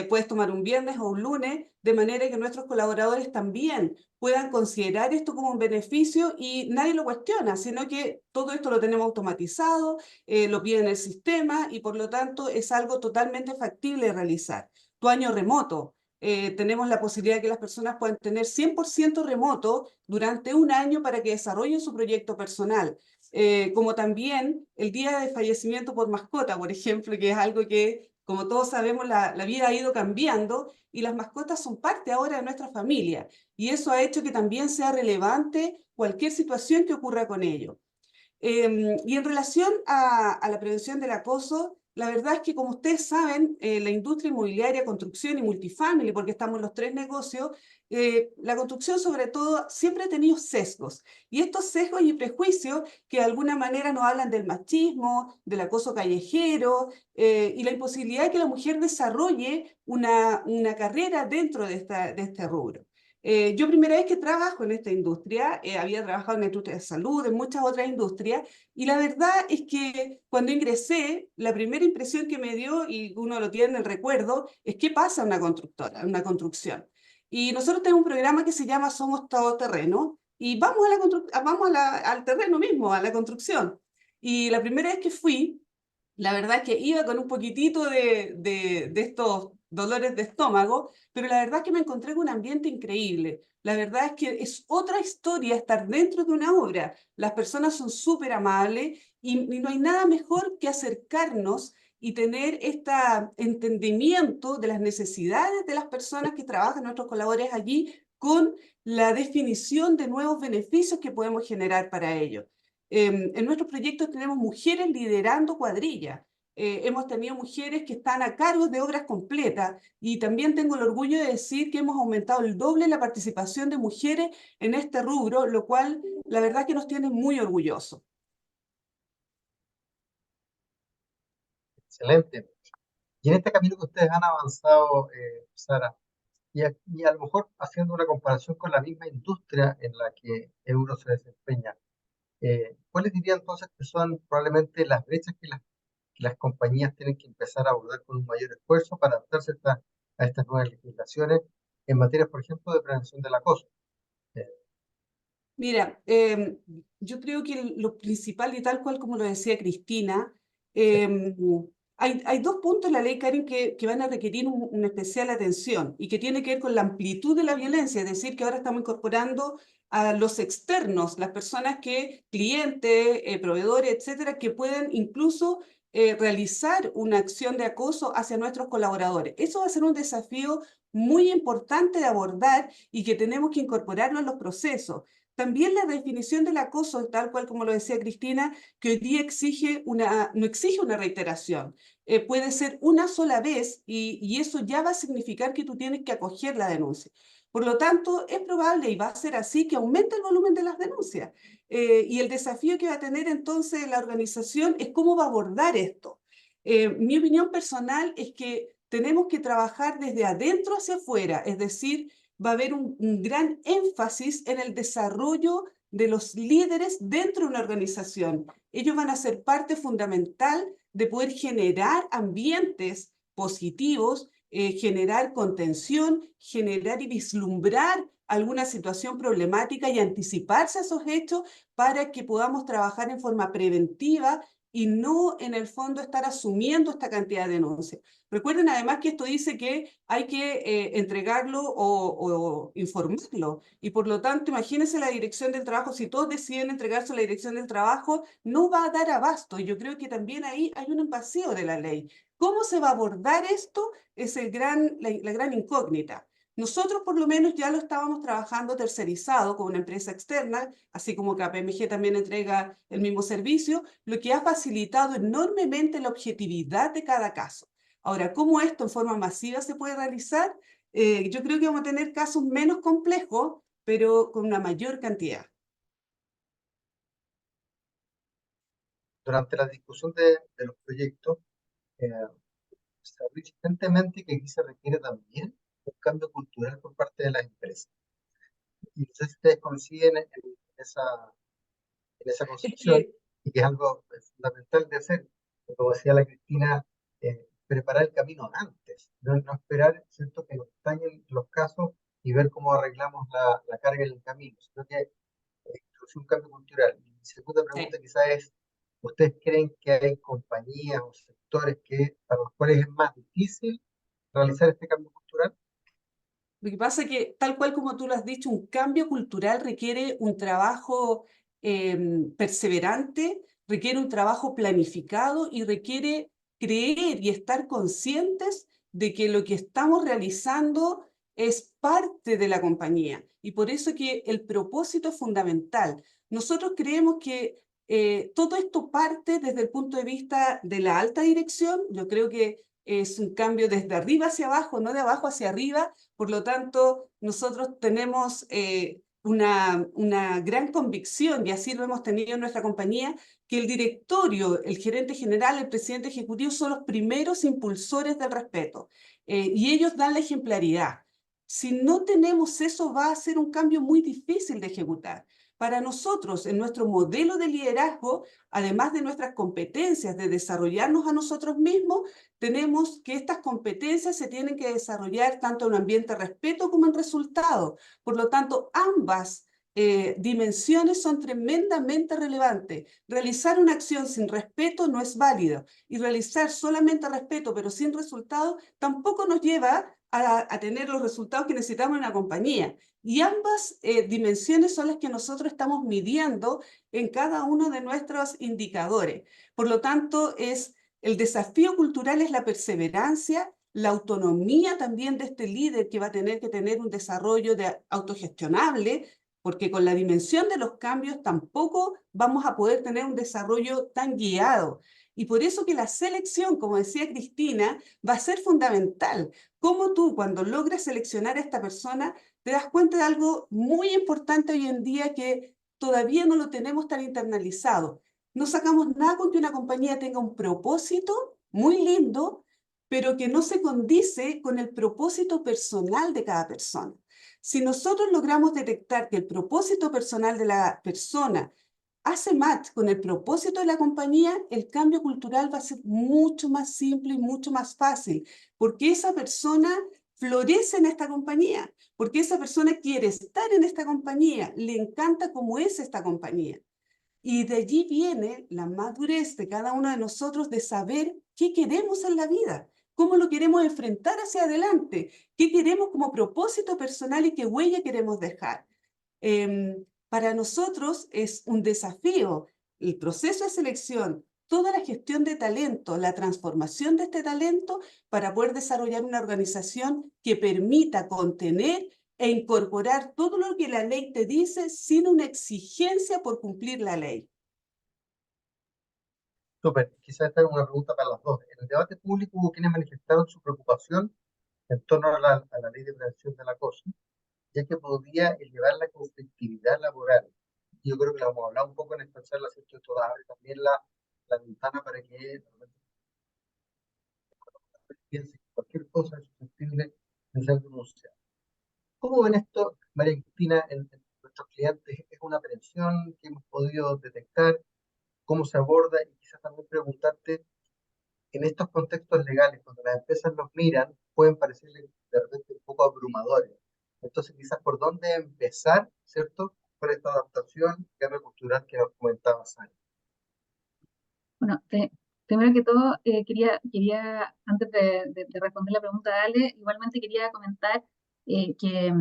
Puedes tomar un viernes o un lunes, de manera que nuestros colaboradores también puedan considerar esto como un beneficio y nadie lo cuestiona, sino que todo esto lo tenemos automatizado, lo pide en el sistema y por lo tanto es algo totalmente factible de realizar. Tu año remoto. Tenemos la posibilidad de que las personas puedan tener 100% remoto durante un año para que desarrollen su proyecto personal. Como también el día de fallecimiento por mascota, por ejemplo, que es algo que, como todos sabemos, la vida ha ido cambiando y las mascotas son parte ahora de nuestra familia. Y eso ha hecho que también sea relevante cualquier situación que ocurra con ello. Y en relación a la prevención del acoso, la verdad es que, como ustedes saben, la industria inmobiliaria, construcción y multifamily, porque estamos en los tres negocios, la construcción sobre todo siempre ha tenido sesgos. Y estos sesgos y prejuicios que de alguna manera nos hablan del machismo, del acoso callejero y la imposibilidad de que la mujer desarrolle una carrera dentro de este rubro. Yo primera vez que trabajo en esta industria, había trabajado en la industria de salud, en muchas otras industrias, y la verdad es que cuando ingresé, la primera impresión que me dio, y uno lo tiene en el recuerdo, es qué pasa en una constructora, una construcción. Y nosotros tenemos un programa que se llama Somos Todoterreno, y vamos al terreno mismo, a la construcción. Y la primera vez que fui, la verdad es que iba con un poquitito de estos dolores de estómago, pero la verdad es que me encontré con un ambiente increíble. La verdad es que es otra historia estar dentro de una obra. Las personas son súper amables y no hay nada mejor que acercarnos y tener este entendimiento de las necesidades de las personas que trabajan, nuestros colaboradores allí, con la definición de nuevos beneficios que podemos generar para ellos. En nuestros proyectos tenemos mujeres liderando cuadrillas. Hemos tenido mujeres que están a cargo de obras completas y también tengo el orgullo de decir que hemos aumentado el doble la participación de mujeres en este rubro, lo cual la verdad que nos tiene muy orgullosos. Excelente. Y en este camino que ustedes han avanzado, Sara, y a lo mejor haciendo una comparación con la misma industria en la que Euro se desempeña, ¿cuáles dirían entonces que son probablemente las brechas que las compañías tienen que empezar a abordar con un mayor esfuerzo para adaptarse a estas nuevas legislaciones en materia, por ejemplo, de prevención del acoso? Mira, yo creo que lo principal y tal cual como lo decía Cristina, hay dos puntos en la ley, Karen, que van a requerir una especial atención y que tiene que ver con la amplitud de la violencia, es decir, que ahora estamos incorporando a los externos, las personas clientes, proveedores, etcétera, que pueden incluso realizar una acción de acoso hacia nuestros colaboradores. Eso va a ser un desafío muy importante de abordar y que tenemos que incorporarlo en los procesos. También la definición del acoso, tal cual como lo decía Cristina, que hoy día no exige una reiteración. Puede ser una sola vez y eso ya va a significar que tú tienes que acoger la denuncia. Por lo tanto, es probable y va a ser así que aumente el volumen de las denuncias. Y el desafío que va a tener entonces la organización es cómo va a abordar esto. Mi opinión personal es que tenemos que trabajar desde adentro hacia afuera, es decir, va a haber un gran énfasis en el desarrollo de los líderes dentro de una organización. Ellos van a ser parte fundamental de poder generar ambientes positivos, generar contención, generar y vislumbrar alguna situación problemática y anticiparse a esos hechos para que podamos trabajar en forma preventiva y no en el fondo estar asumiendo esta cantidad de denuncias. Recuerden además que esto dice que hay que entregarlo o informarlo, y por lo tanto imagínense la dirección del trabajo, si todos deciden entregarse a la dirección del trabajo, no va a dar abasto, y yo creo que también ahí hay un vacío de la ley. ¿Cómo se va a abordar esto? Es la gran incógnita. Nosotros por lo menos ya lo estábamos trabajando tercerizado con una empresa externa, así como KPMG también entrega el mismo servicio, lo que ha facilitado enormemente la objetividad de cada caso. Ahora, ¿cómo esto en forma masiva se puede realizar? Yo creo que vamos a tener casos menos complejos, pero con una mayor cantidad. Durante la discusión de los proyectos, eh, se habló insistentemente que aquí se requiere también un cambio cultural por parte de las empresas. Y no sé si ustedes coinciden en esa Es concepción, que y que es algo fundamental de hacer, como decía la Cristina, preparar el camino antes, no esperar, ¿cierto?, que nos tallen los casos y ver cómo arreglamos la carga en el camino, sino que introducir un cambio cultural. Y mi segunda pregunta quizás es, ¿ustedes creen que hay compañías o sectores para los cuales es más difícil realizar este cambio cultural? Lo que pasa es que, tal cual como tú lo has dicho, un cambio cultural requiere un trabajo perseverante, requiere un trabajo planificado y requiere creer y estar conscientes de que lo que estamos realizando es parte de la compañía. Y por eso que el propósito es fundamental. Nosotros creemos que todo esto parte desde el punto de vista de la alta dirección. Yo creo que es un cambio desde arriba hacia abajo, no de abajo hacia arriba. Por lo tanto, nosotros tenemos una gran convicción, y así lo hemos tenido en nuestra compañía, que el directorio, el gerente general, el presidente ejecutivo son los primeros impulsores del respeto, y ellos dan la ejemplaridad. Si no tenemos eso, va a ser un cambio muy difícil de ejecutar. Para nosotros, en nuestro modelo de liderazgo, además de nuestras competencias de desarrollarnos a nosotros mismos, tenemos que estas competencias se tienen que desarrollar tanto en un ambiente de respeto como en resultado. Por lo tanto, ambas dimensiones son tremendamente relevantes. Realizar una acción sin respeto no es válido, y realizar solamente respeto pero sin resultado tampoco nos lleva a tener los resultados que necesitamos en la compañía. Y ambas dimensiones son las que nosotros estamos midiendo en cada uno de nuestros indicadores. Por lo tanto, el desafío cultural es la perseverancia, la autonomía también de este líder, que va a tener que tener un desarrollo autogestionable, porque con la dimensión de los cambios tampoco vamos a poder tener un desarrollo tan guiado. Y por eso que la selección, como decía Cristina, va a ser fundamental. Cómo tú, cuando logras seleccionar a esta persona, te das cuenta de algo muy importante hoy en día que todavía no lo tenemos tan internalizado. No sacamos nada con que una compañía tenga un propósito muy lindo, pero que no se condice con el propósito personal de cada persona. Si nosotros logramos detectar que el propósito personal de la persona hace match con el propósito de la compañía, el cambio cultural va a ser mucho más simple y mucho más fácil, porque esa persona florece en esta compañía, porque esa persona quiere estar en esta compañía, le encanta cómo es esta compañía. Y de allí viene la madurez de cada uno de nosotros de saber qué queremos en la vida, cómo lo queremos enfrentar hacia adelante, qué queremos como propósito personal y qué huella queremos dejar. Para nosotros es un desafío el proceso de selección, toda la gestión de talento, la transformación de este talento para poder desarrollar una organización que permita contener e incorporar todo lo que la ley te dice sin una exigencia por cumplir la ley. Súper, quizás esta es una pregunta para las dos. En el debate público hubo quienes manifestaron su preocupación en torno a la ley de prevención del acoso, ya que podría elevar la conflictividad laboral. Yo creo que lo hemos hablado un poco en esta charla, ¿cierto? Esto abre también la ventana para que piense que cualquier cosa es susceptible de ser denunciada. ¿Cómo ven esto, María Cristina, en nuestros clientes? ¿Es una prevención que hemos podido detectar? ¿Cómo se aborda? Y quizás también preguntarte, en estos contextos legales, cuando las empresas los miran, pueden parecerles de repente un poco abrumadores. Entonces, quizás por dónde empezar, ¿cierto?, con esta adaptación, cambio cultural que nos comentaba Sara. Bueno, primero que todo, quería antes de responder la pregunta de Ale, igualmente quería comentar que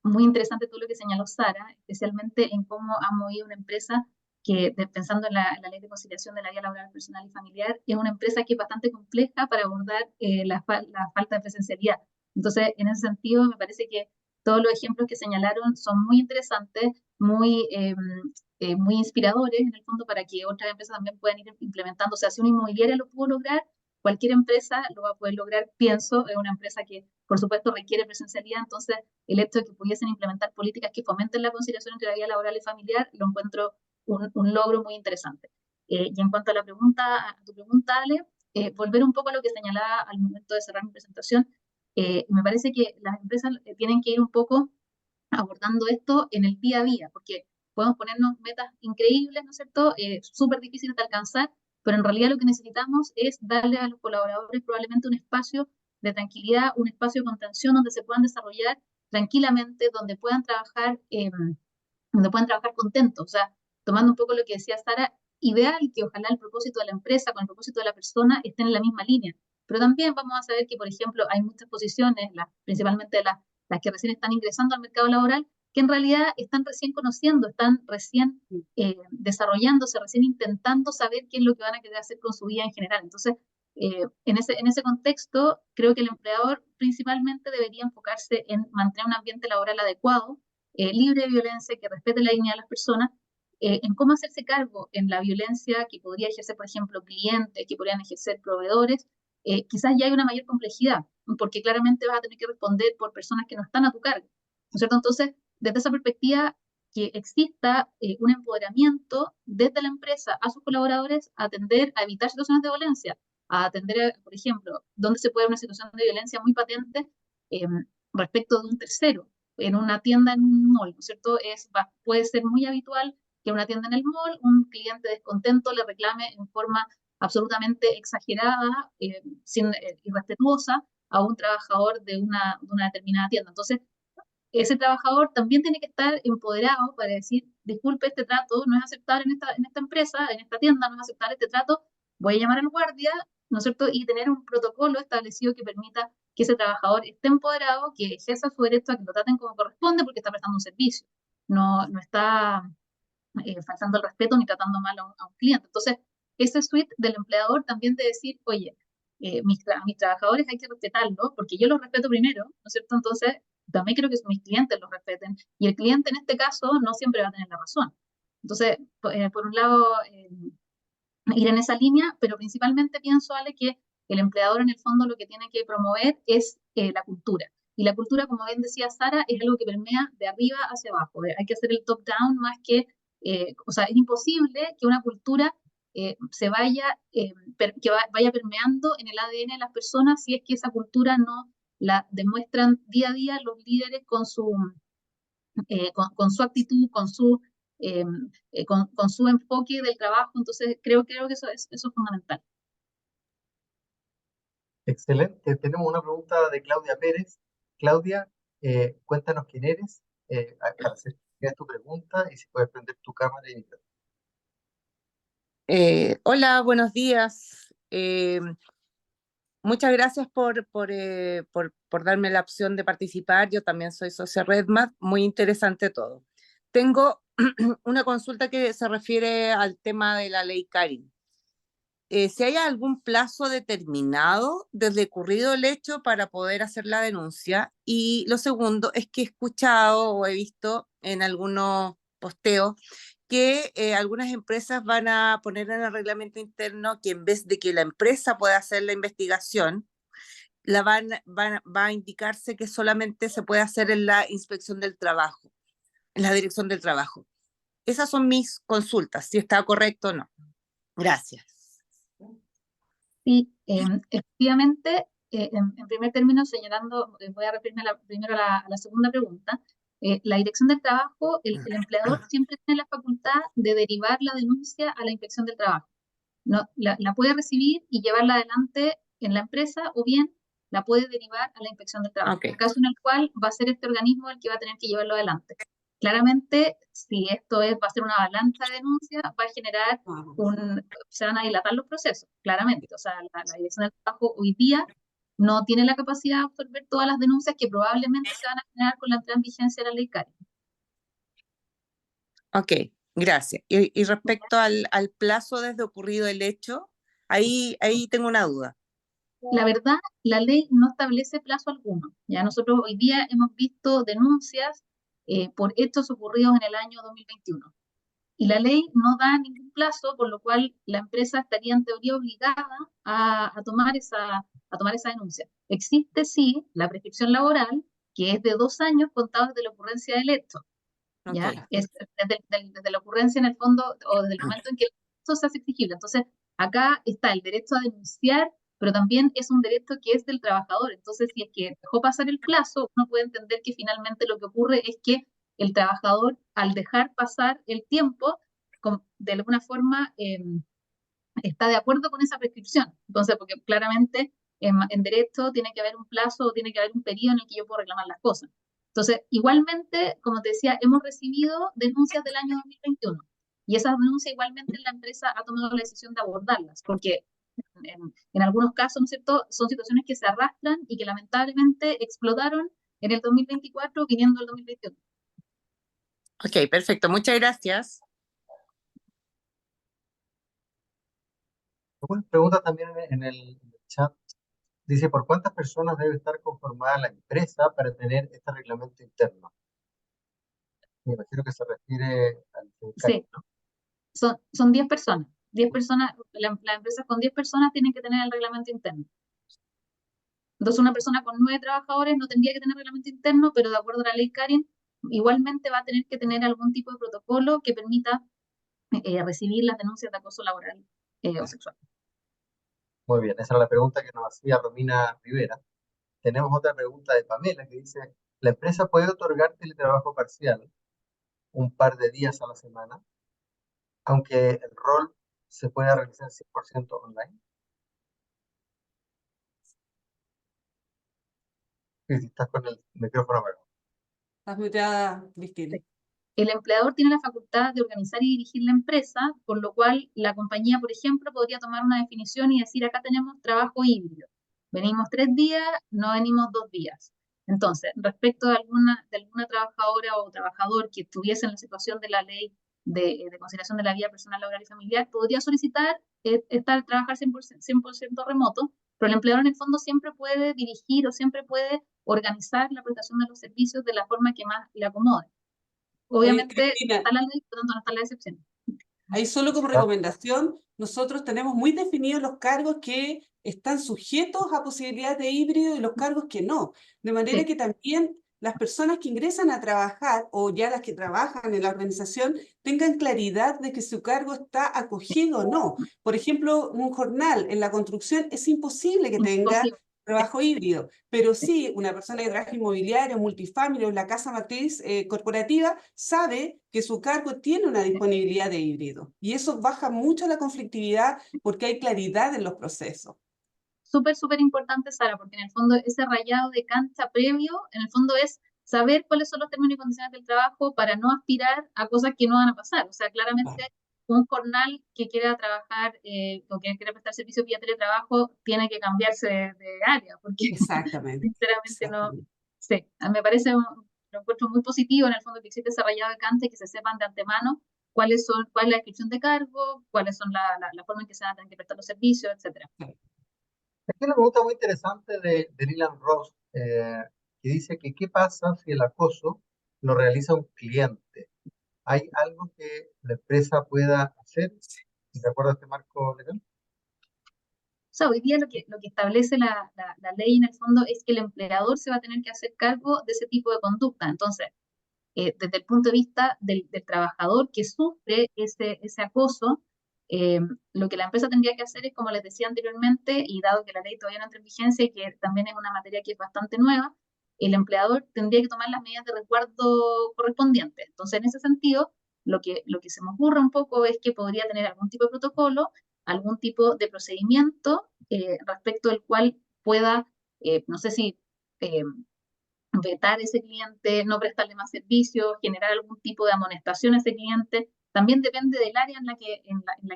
muy interesante todo lo que señaló Sara, especialmente en cómo ha movido una empresa que, pensando en la ley de conciliación de la vida laboral, personal y familiar, es una empresa que es bastante compleja para abordar la falta de presencialidad. Entonces, en ese sentido, me parece que todos los ejemplos que señalaron son muy interesantes, muy inspiradores en el fondo para que otras empresas también puedan ir implementando. O sea, si una inmobiliaria lo pudo lograr, cualquier empresa lo va a poder lograr, pienso, es una empresa que por supuesto requiere presencialidad, entonces el hecho de que pudiesen implementar políticas que fomenten la conciliación entre la vida laboral y familiar, lo encuentro un logro muy interesante. Y en cuanto a tu pregunta, Ale, volver un poco a lo que señalaba al momento de cerrar mi presentación, me parece que las empresas tienen que ir un poco abordando esto en el día a día, porque podemos ponernos metas increíbles, ¿no es cierto? Súper difíciles de alcanzar, pero en realidad lo que necesitamos es darle a los colaboradores probablemente un espacio de tranquilidad, un espacio de contención donde se puedan desarrollar tranquilamente, donde puedan trabajar contentos. O sea, tomando un poco lo que decía Sara, ideal que ojalá el propósito de la empresa con el propósito de la persona estén en la misma línea. Pero también vamos a saber que, por ejemplo, hay muchas posiciones, principalmente las que recién están ingresando al mercado laboral, que en realidad están recién conociendo, están recién desarrollándose, recién intentando saber qué es lo que van a querer hacer con su vida en general. Entonces, en ese contexto, creo que el empleador principalmente debería enfocarse en mantener un ambiente laboral adecuado, libre de violencia, que respete la dignidad de las personas, en cómo hacerse cargo en la violencia que podría ejercer, por ejemplo, clientes, que podrían ejercer proveedores. Quizás ya hay una mayor complejidad, porque claramente vas a tener que responder por personas que no están a tu cargo, ¿no es cierto? Entonces, desde esa perspectiva, que exista un empoderamiento desde la empresa a sus colaboradores a atender, a evitar situaciones de violencia, a atender, por ejemplo, donde se puede ver una situación de violencia muy patente respecto de un tercero, en una tienda en un mall, ¿no es cierto? Puede ser muy habitual que en una tienda en el mall un cliente descontento le reclame en forma absolutamente exagerada, irrespetuosa, a un trabajador de una determinada tienda. Entonces, ese trabajador también tiene que estar empoderado para decir, disculpe, este trato no es aceptable en esta empresa, en esta tienda, no es aceptable este trato, voy a llamar al guardia, ¿no es cierto? Y tener un protocolo establecido que permita que ese trabajador esté empoderado, que ejerza su derecho a que lo traten como corresponde porque está prestando un servicio, no está faltando el respeto ni tratando mal a un cliente. Entonces, ese suite del empleador también de decir, oye, mis trabajadores hay que respetarlos porque yo los respeto primero, ¿no es cierto? Entonces, también quiero que mis clientes los respeten y el cliente en este caso no siempre va a tener la razón. Entonces, por un lado, ir en esa línea, pero principalmente pienso, Ale, que el empleador en el fondo lo que tiene que promover es la cultura. Y la cultura, como bien decía Sara, es algo que permea de arriba hacia abajo. Hay que hacer el top-down más que, o sea, es imposible que una cultura vaya permeando en el ADN de las personas si es que esa cultura no la demuestran día a día los líderes con su actitud, con su enfoque del trabajo. Entonces, creo que eso es fundamental. Excelente. Tenemos una pregunta de Claudia Pérez. Claudia, cuéntanos quién eres para hacer tu pregunta y si puedes prender tu cámara y micrófono. Hola, buenos días. Muchas gracias por darme la opción de participar. Yo también soy socia Redmat, muy interesante todo. Tengo una consulta que se refiere al tema de la ley Karin. Si hay algún plazo determinado desde ocurrido el hecho para poder hacer la denuncia. Y lo segundo es que he escuchado o he visto en algunos posteos que algunas empresas van a poner en el reglamento interno que en vez de que la empresa pueda hacer la investigación, va a indicarse que solamente se puede hacer en la inspección del trabajo, en la dirección del trabajo. Esas son mis consultas, si está correcto o no. Gracias. Sí, efectivamente, en primer término, señalando, voy a referirme primero a la segunda pregunta. La dirección del trabajo, el empleador siempre tiene la facultad de derivar la denuncia a la inspección del trabajo. No, la puede recibir y llevarla adelante en la empresa o bien la puede derivar a la inspección del trabajo. Okay. En el caso en el cual va a ser este organismo el que va a tener que llevarlo adelante. claramente, si esto va a ser una avalancha de denuncias, va a generar Vamos. se van a dilatar los procesos, claramente. O sea, la Dirección del Trabajo hoy día no tiene la capacidad de absorber todas las denuncias que probablemente se van a generar con la entrada en vigencia de la ley CARE. Ok, gracias. Y respecto al plazo desde ocurrido el hecho, ahí tengo una duda. La verdad, la ley no establece plazo alguno. Ya nosotros hoy día hemos visto denuncias por hechos ocurridos en el año 2021. Y la ley no da ningún plazo, por lo cual la empresa estaría en teoría obligada a tomar esa denuncia. Existe sí la prescripción laboral, que es de 2 años contados desde la ocurrencia del hecho. ¿Ya? Ok. Es desde la ocurrencia en el fondo o desde el momento en que el hecho se hace exigible. Entonces, acá está el derecho a denunciar, pero también es un derecho que es del trabajador. Entonces, si es que dejó pasar el plazo, uno puede entender que finalmente lo que ocurre es que el trabajador, al dejar pasar el tiempo, de alguna forma está de acuerdo con esa prescripción. Entonces, porque claramente en derecho tiene que haber un plazo o tiene que haber un periodo en el que yo puedo reclamar las cosas. Entonces, igualmente, como te decía, hemos recibido denuncias del año 2021 y esas denuncias igualmente la empresa ha tomado la decisión de abordarlas, porque en algunos casos, ¿no es cierto?, son situaciones que se arrastran y que lamentablemente explotaron en el 2024 viniendo el 2021. Ok, perfecto. Muchas gracias. Una pregunta también en el chat. Dice, ¿por cuántas personas debe estar conformada la empresa para tener este reglamento interno? Me imagino que se refiere al sindicato, Sí, ¿no? son 10 personas. 10 personas, la empresa con 10 personas tienen que tener el reglamento interno. Entonces, una persona con 9 trabajadores no tendría que tener reglamento interno, pero de acuerdo a la ley Karen, igualmente va a tener que tener algún tipo de protocolo que permita recibir las denuncias de acoso laboral o sexual. Muy bien, esa era la pregunta que nos hacía Romina Rivera. Tenemos otra pregunta de Pamela que dice, ¿la empresa puede otorgar teletrabajo parcial un par de días a la semana, aunque el rol se pueda realizar 100% online? Sí, si estás con el micrófono apagado. Estás muteada, Cristina. Sí. El empleador tiene la facultad de organizar y dirigir la empresa, por lo cual la compañía, por ejemplo, podría tomar una definición y decir, acá tenemos trabajo híbrido. Venimos 3 días, no venimos 2 días. Entonces, respecto de alguna trabajadora o trabajador que estuviese en la situación de la ley de conciliación de la vida personal, laboral y familiar, podría solicitar trabajar 100% remoto, pero el empleador en el fondo siempre puede dirigir o siempre puede organizar la prestación de los servicios de la forma que más le acomode. Oye, Obviamente Cristina, está la ley, por lo tanto no está la excepción. ahí solo como recomendación, nosotros tenemos muy definidos los cargos que están sujetos a posibilidades de híbrido y los cargos que no. De manera Sí. que también las personas que ingresan a trabajar o ya las que trabajan en la organización tengan claridad de que su cargo está acogido o no. Por ejemplo, un jornal en la construcción es imposible que tenga Imposible. trabajo híbrido, pero Sí. sí una persona que trabaja inmobiliario, multifamily o en la casa matriz corporativa sabe que su cargo tiene una disponibilidad de híbrido y eso baja mucho la conflictividad porque hay claridad en los procesos. Súper importante, Sara, porque en el fondo ese rayado de cancha previo, en el fondo es saber cuáles son los términos y condiciones del trabajo para no aspirar a cosas que no van a pasar. O sea, claramente un jornal que quiera trabajar o que quiera prestar servicios vía teletrabajo tiene que cambiarse de área, porque Exactamente. sinceramente no. Exactamente. Sí, me parece lo encuentro muy positivo en el fondo que existe ese rayado de cancha y que se sepan de antemano cuál es la descripción de cargo, cuáles son la forma en que se van a tener que prestar los servicios, etcétera. Aquí hay una pregunta muy interesante de Leland Ross, que dice que ¿qué pasa si el acoso lo realiza un cliente? ¿Hay algo que la empresa pueda hacer de acuerdo a este marco legal? O sea, hoy día lo que establece la ley en el fondo es que el empleador se va a tener que hacer cargo de ese tipo de conducta. Entonces, desde el punto de vista del trabajador que sufre ese acoso, lo que la empresa tendría que hacer es, como les decía anteriormente, y dado que la ley todavía no entra en vigencia y que también es una materia que es bastante nueva, el empleador tendría que tomar las medidas de resguardo correspondientes. Entonces, en ese sentido, lo que se me ocurre un poco es que podría tener algún tipo de protocolo, algún tipo de procedimiento respecto del cual pueda, no sé si vetar a ese cliente, no prestarle más servicios, generar algún tipo de amonestación a ese cliente. También depende del área en la que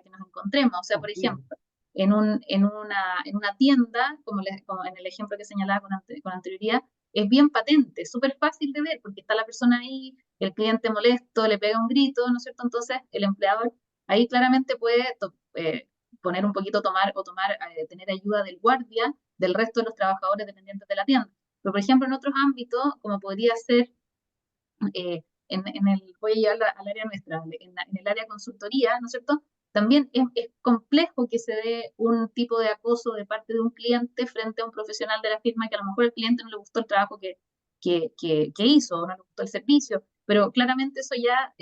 nos encontremos. O sea, por ejemplo, en una tienda, como en el ejemplo que señalaba con anterioridad, es bien patente, es súper fácil de ver, porque está la persona ahí, el cliente molesto, le pega un grito, ¿no es cierto? Entonces, el empleador ahí claramente puede poner un poquito, tener ayuda del guardia, del resto de los trabajadores dependientes de la tienda. Pero, por ejemplo, en otros ámbitos, como podría ser, voy a llevar al área nuestra, en el área de consultoría, ¿no es cierto? También es complejo que se dé un tipo de acoso de parte de un cliente frente a un profesional de la firma que a lo mejor al cliente no le gustó el trabajo que hizo, o no le gustó el servicio, pero claramente eso ya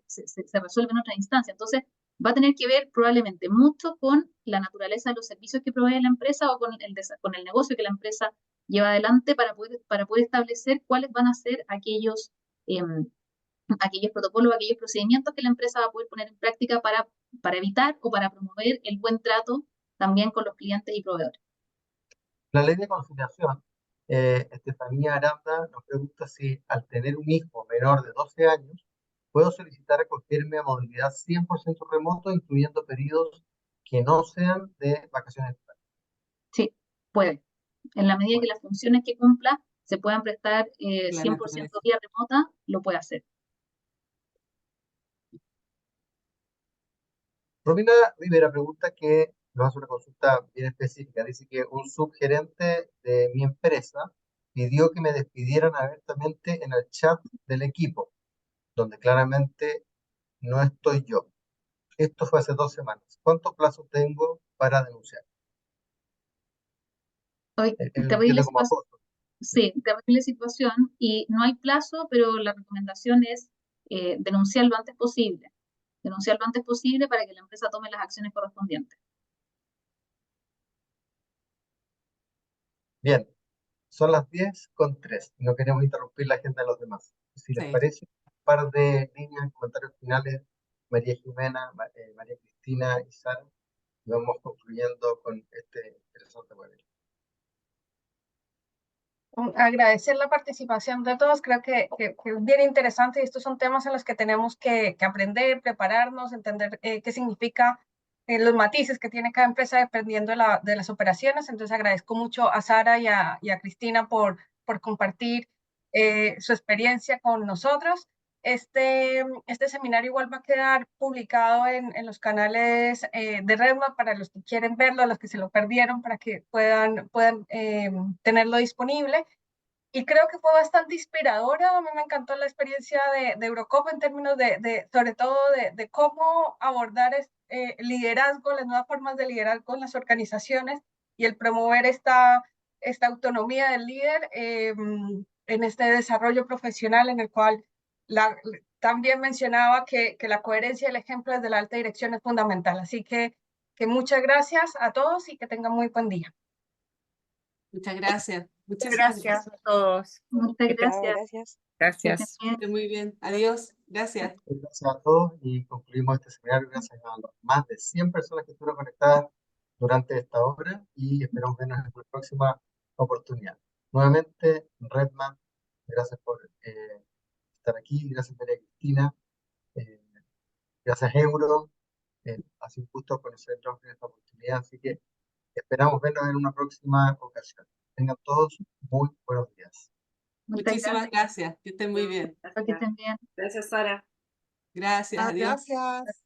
se resuelve en otra instancia. Entonces, va a tener que ver probablemente mucho con la naturaleza de los servicios que provee la empresa o con el negocio que la empresa lleva adelante para poder establecer cuáles van a ser aquellos protocolos, aquellos procedimientos que la empresa va a poder poner en práctica para evitar o para promover el buen trato también con los clientes y proveedores. La ley de conciliación, Estefanía Aranda nos pregunta si al tener un hijo menor de 12 años, puedo solicitar acogerme a modalidad 100% remoto, incluyendo periodos que no sean de vacaciones. Sí, puede. En la medida que las funciones que cumpla se puedan prestar La 100% naturaleza. vía remota, lo puede hacer. Romina Rivera pregunta que nos hace una consulta bien específica. Dice que un subgerente de mi empresa pidió que me despidieran abiertamente en el chat del equipo, donde claramente no estoy yo. Esto fue hace 2 semanas. ¿Cuánto plazo tengo para denunciar? Hoy, Él lo terrible entiende como situación. acoso. Sí, terrible situación y no hay plazo, pero la recomendación es denunciar lo antes posible. Denunciar lo antes posible para que la empresa tome las acciones correspondientes. Bien, son las 10:03 y no queremos interrumpir la agenda de los demás. Si les Sí. parece, un par de líneas, comentarios finales, María Jimena, María Cristina y Sara, y vamos concluyendo con este interesante webinar. Agradecer la participación de todos, creo que es bien interesante y estos son temas en los que tenemos que aprender, prepararnos, entender qué significa los matices que tiene cada empresa dependiendo de las operaciones. Entonces agradezco mucho a Sara y a Cristina por compartir su experiencia con nosotros. Este seminario igual va a quedar publicado en los canales de Redmond para los que quieren verlo, los que se lo perdieron, para que puedan tenerlo disponible. Y creo que fue bastante inspiradora. A mí me encantó la experiencia de Eurocopa en términos sobre todo de cómo abordar liderazgo, las nuevas formas de liderazgo en las organizaciones y el promover esta autonomía del líder en este desarrollo profesional en el cual también mencionaba que la coherencia y el ejemplo desde la alta dirección es fundamental. Así que muchas gracias a todos y que tengan muy buen día. Muchas gracias. Muchas Muchísimas gracias. A todos. Muchas Que gracias. Gracias. Que estén Gracias. bien. Esté muy bien. Adiós. Gracias. Gracias a todos y concluimos este seminario gracias a las más de 100 personas que estuvieron conectadas durante esta hora y esperamos vernos en la próxima oportunidad. Nuevamente, Redmond, gracias por estar aquí, gracias María Cristina, gracias Euro, ha sido un gusto conocerlos en esta oportunidad, así que esperamos vernos en una próxima ocasión. Tengan todos muy buenos días. Muchas Muchísimas gracias. Que estén muy bien. gracias. Que estén bien. Gracias, Sara. Gracias. Adiós. Gracias.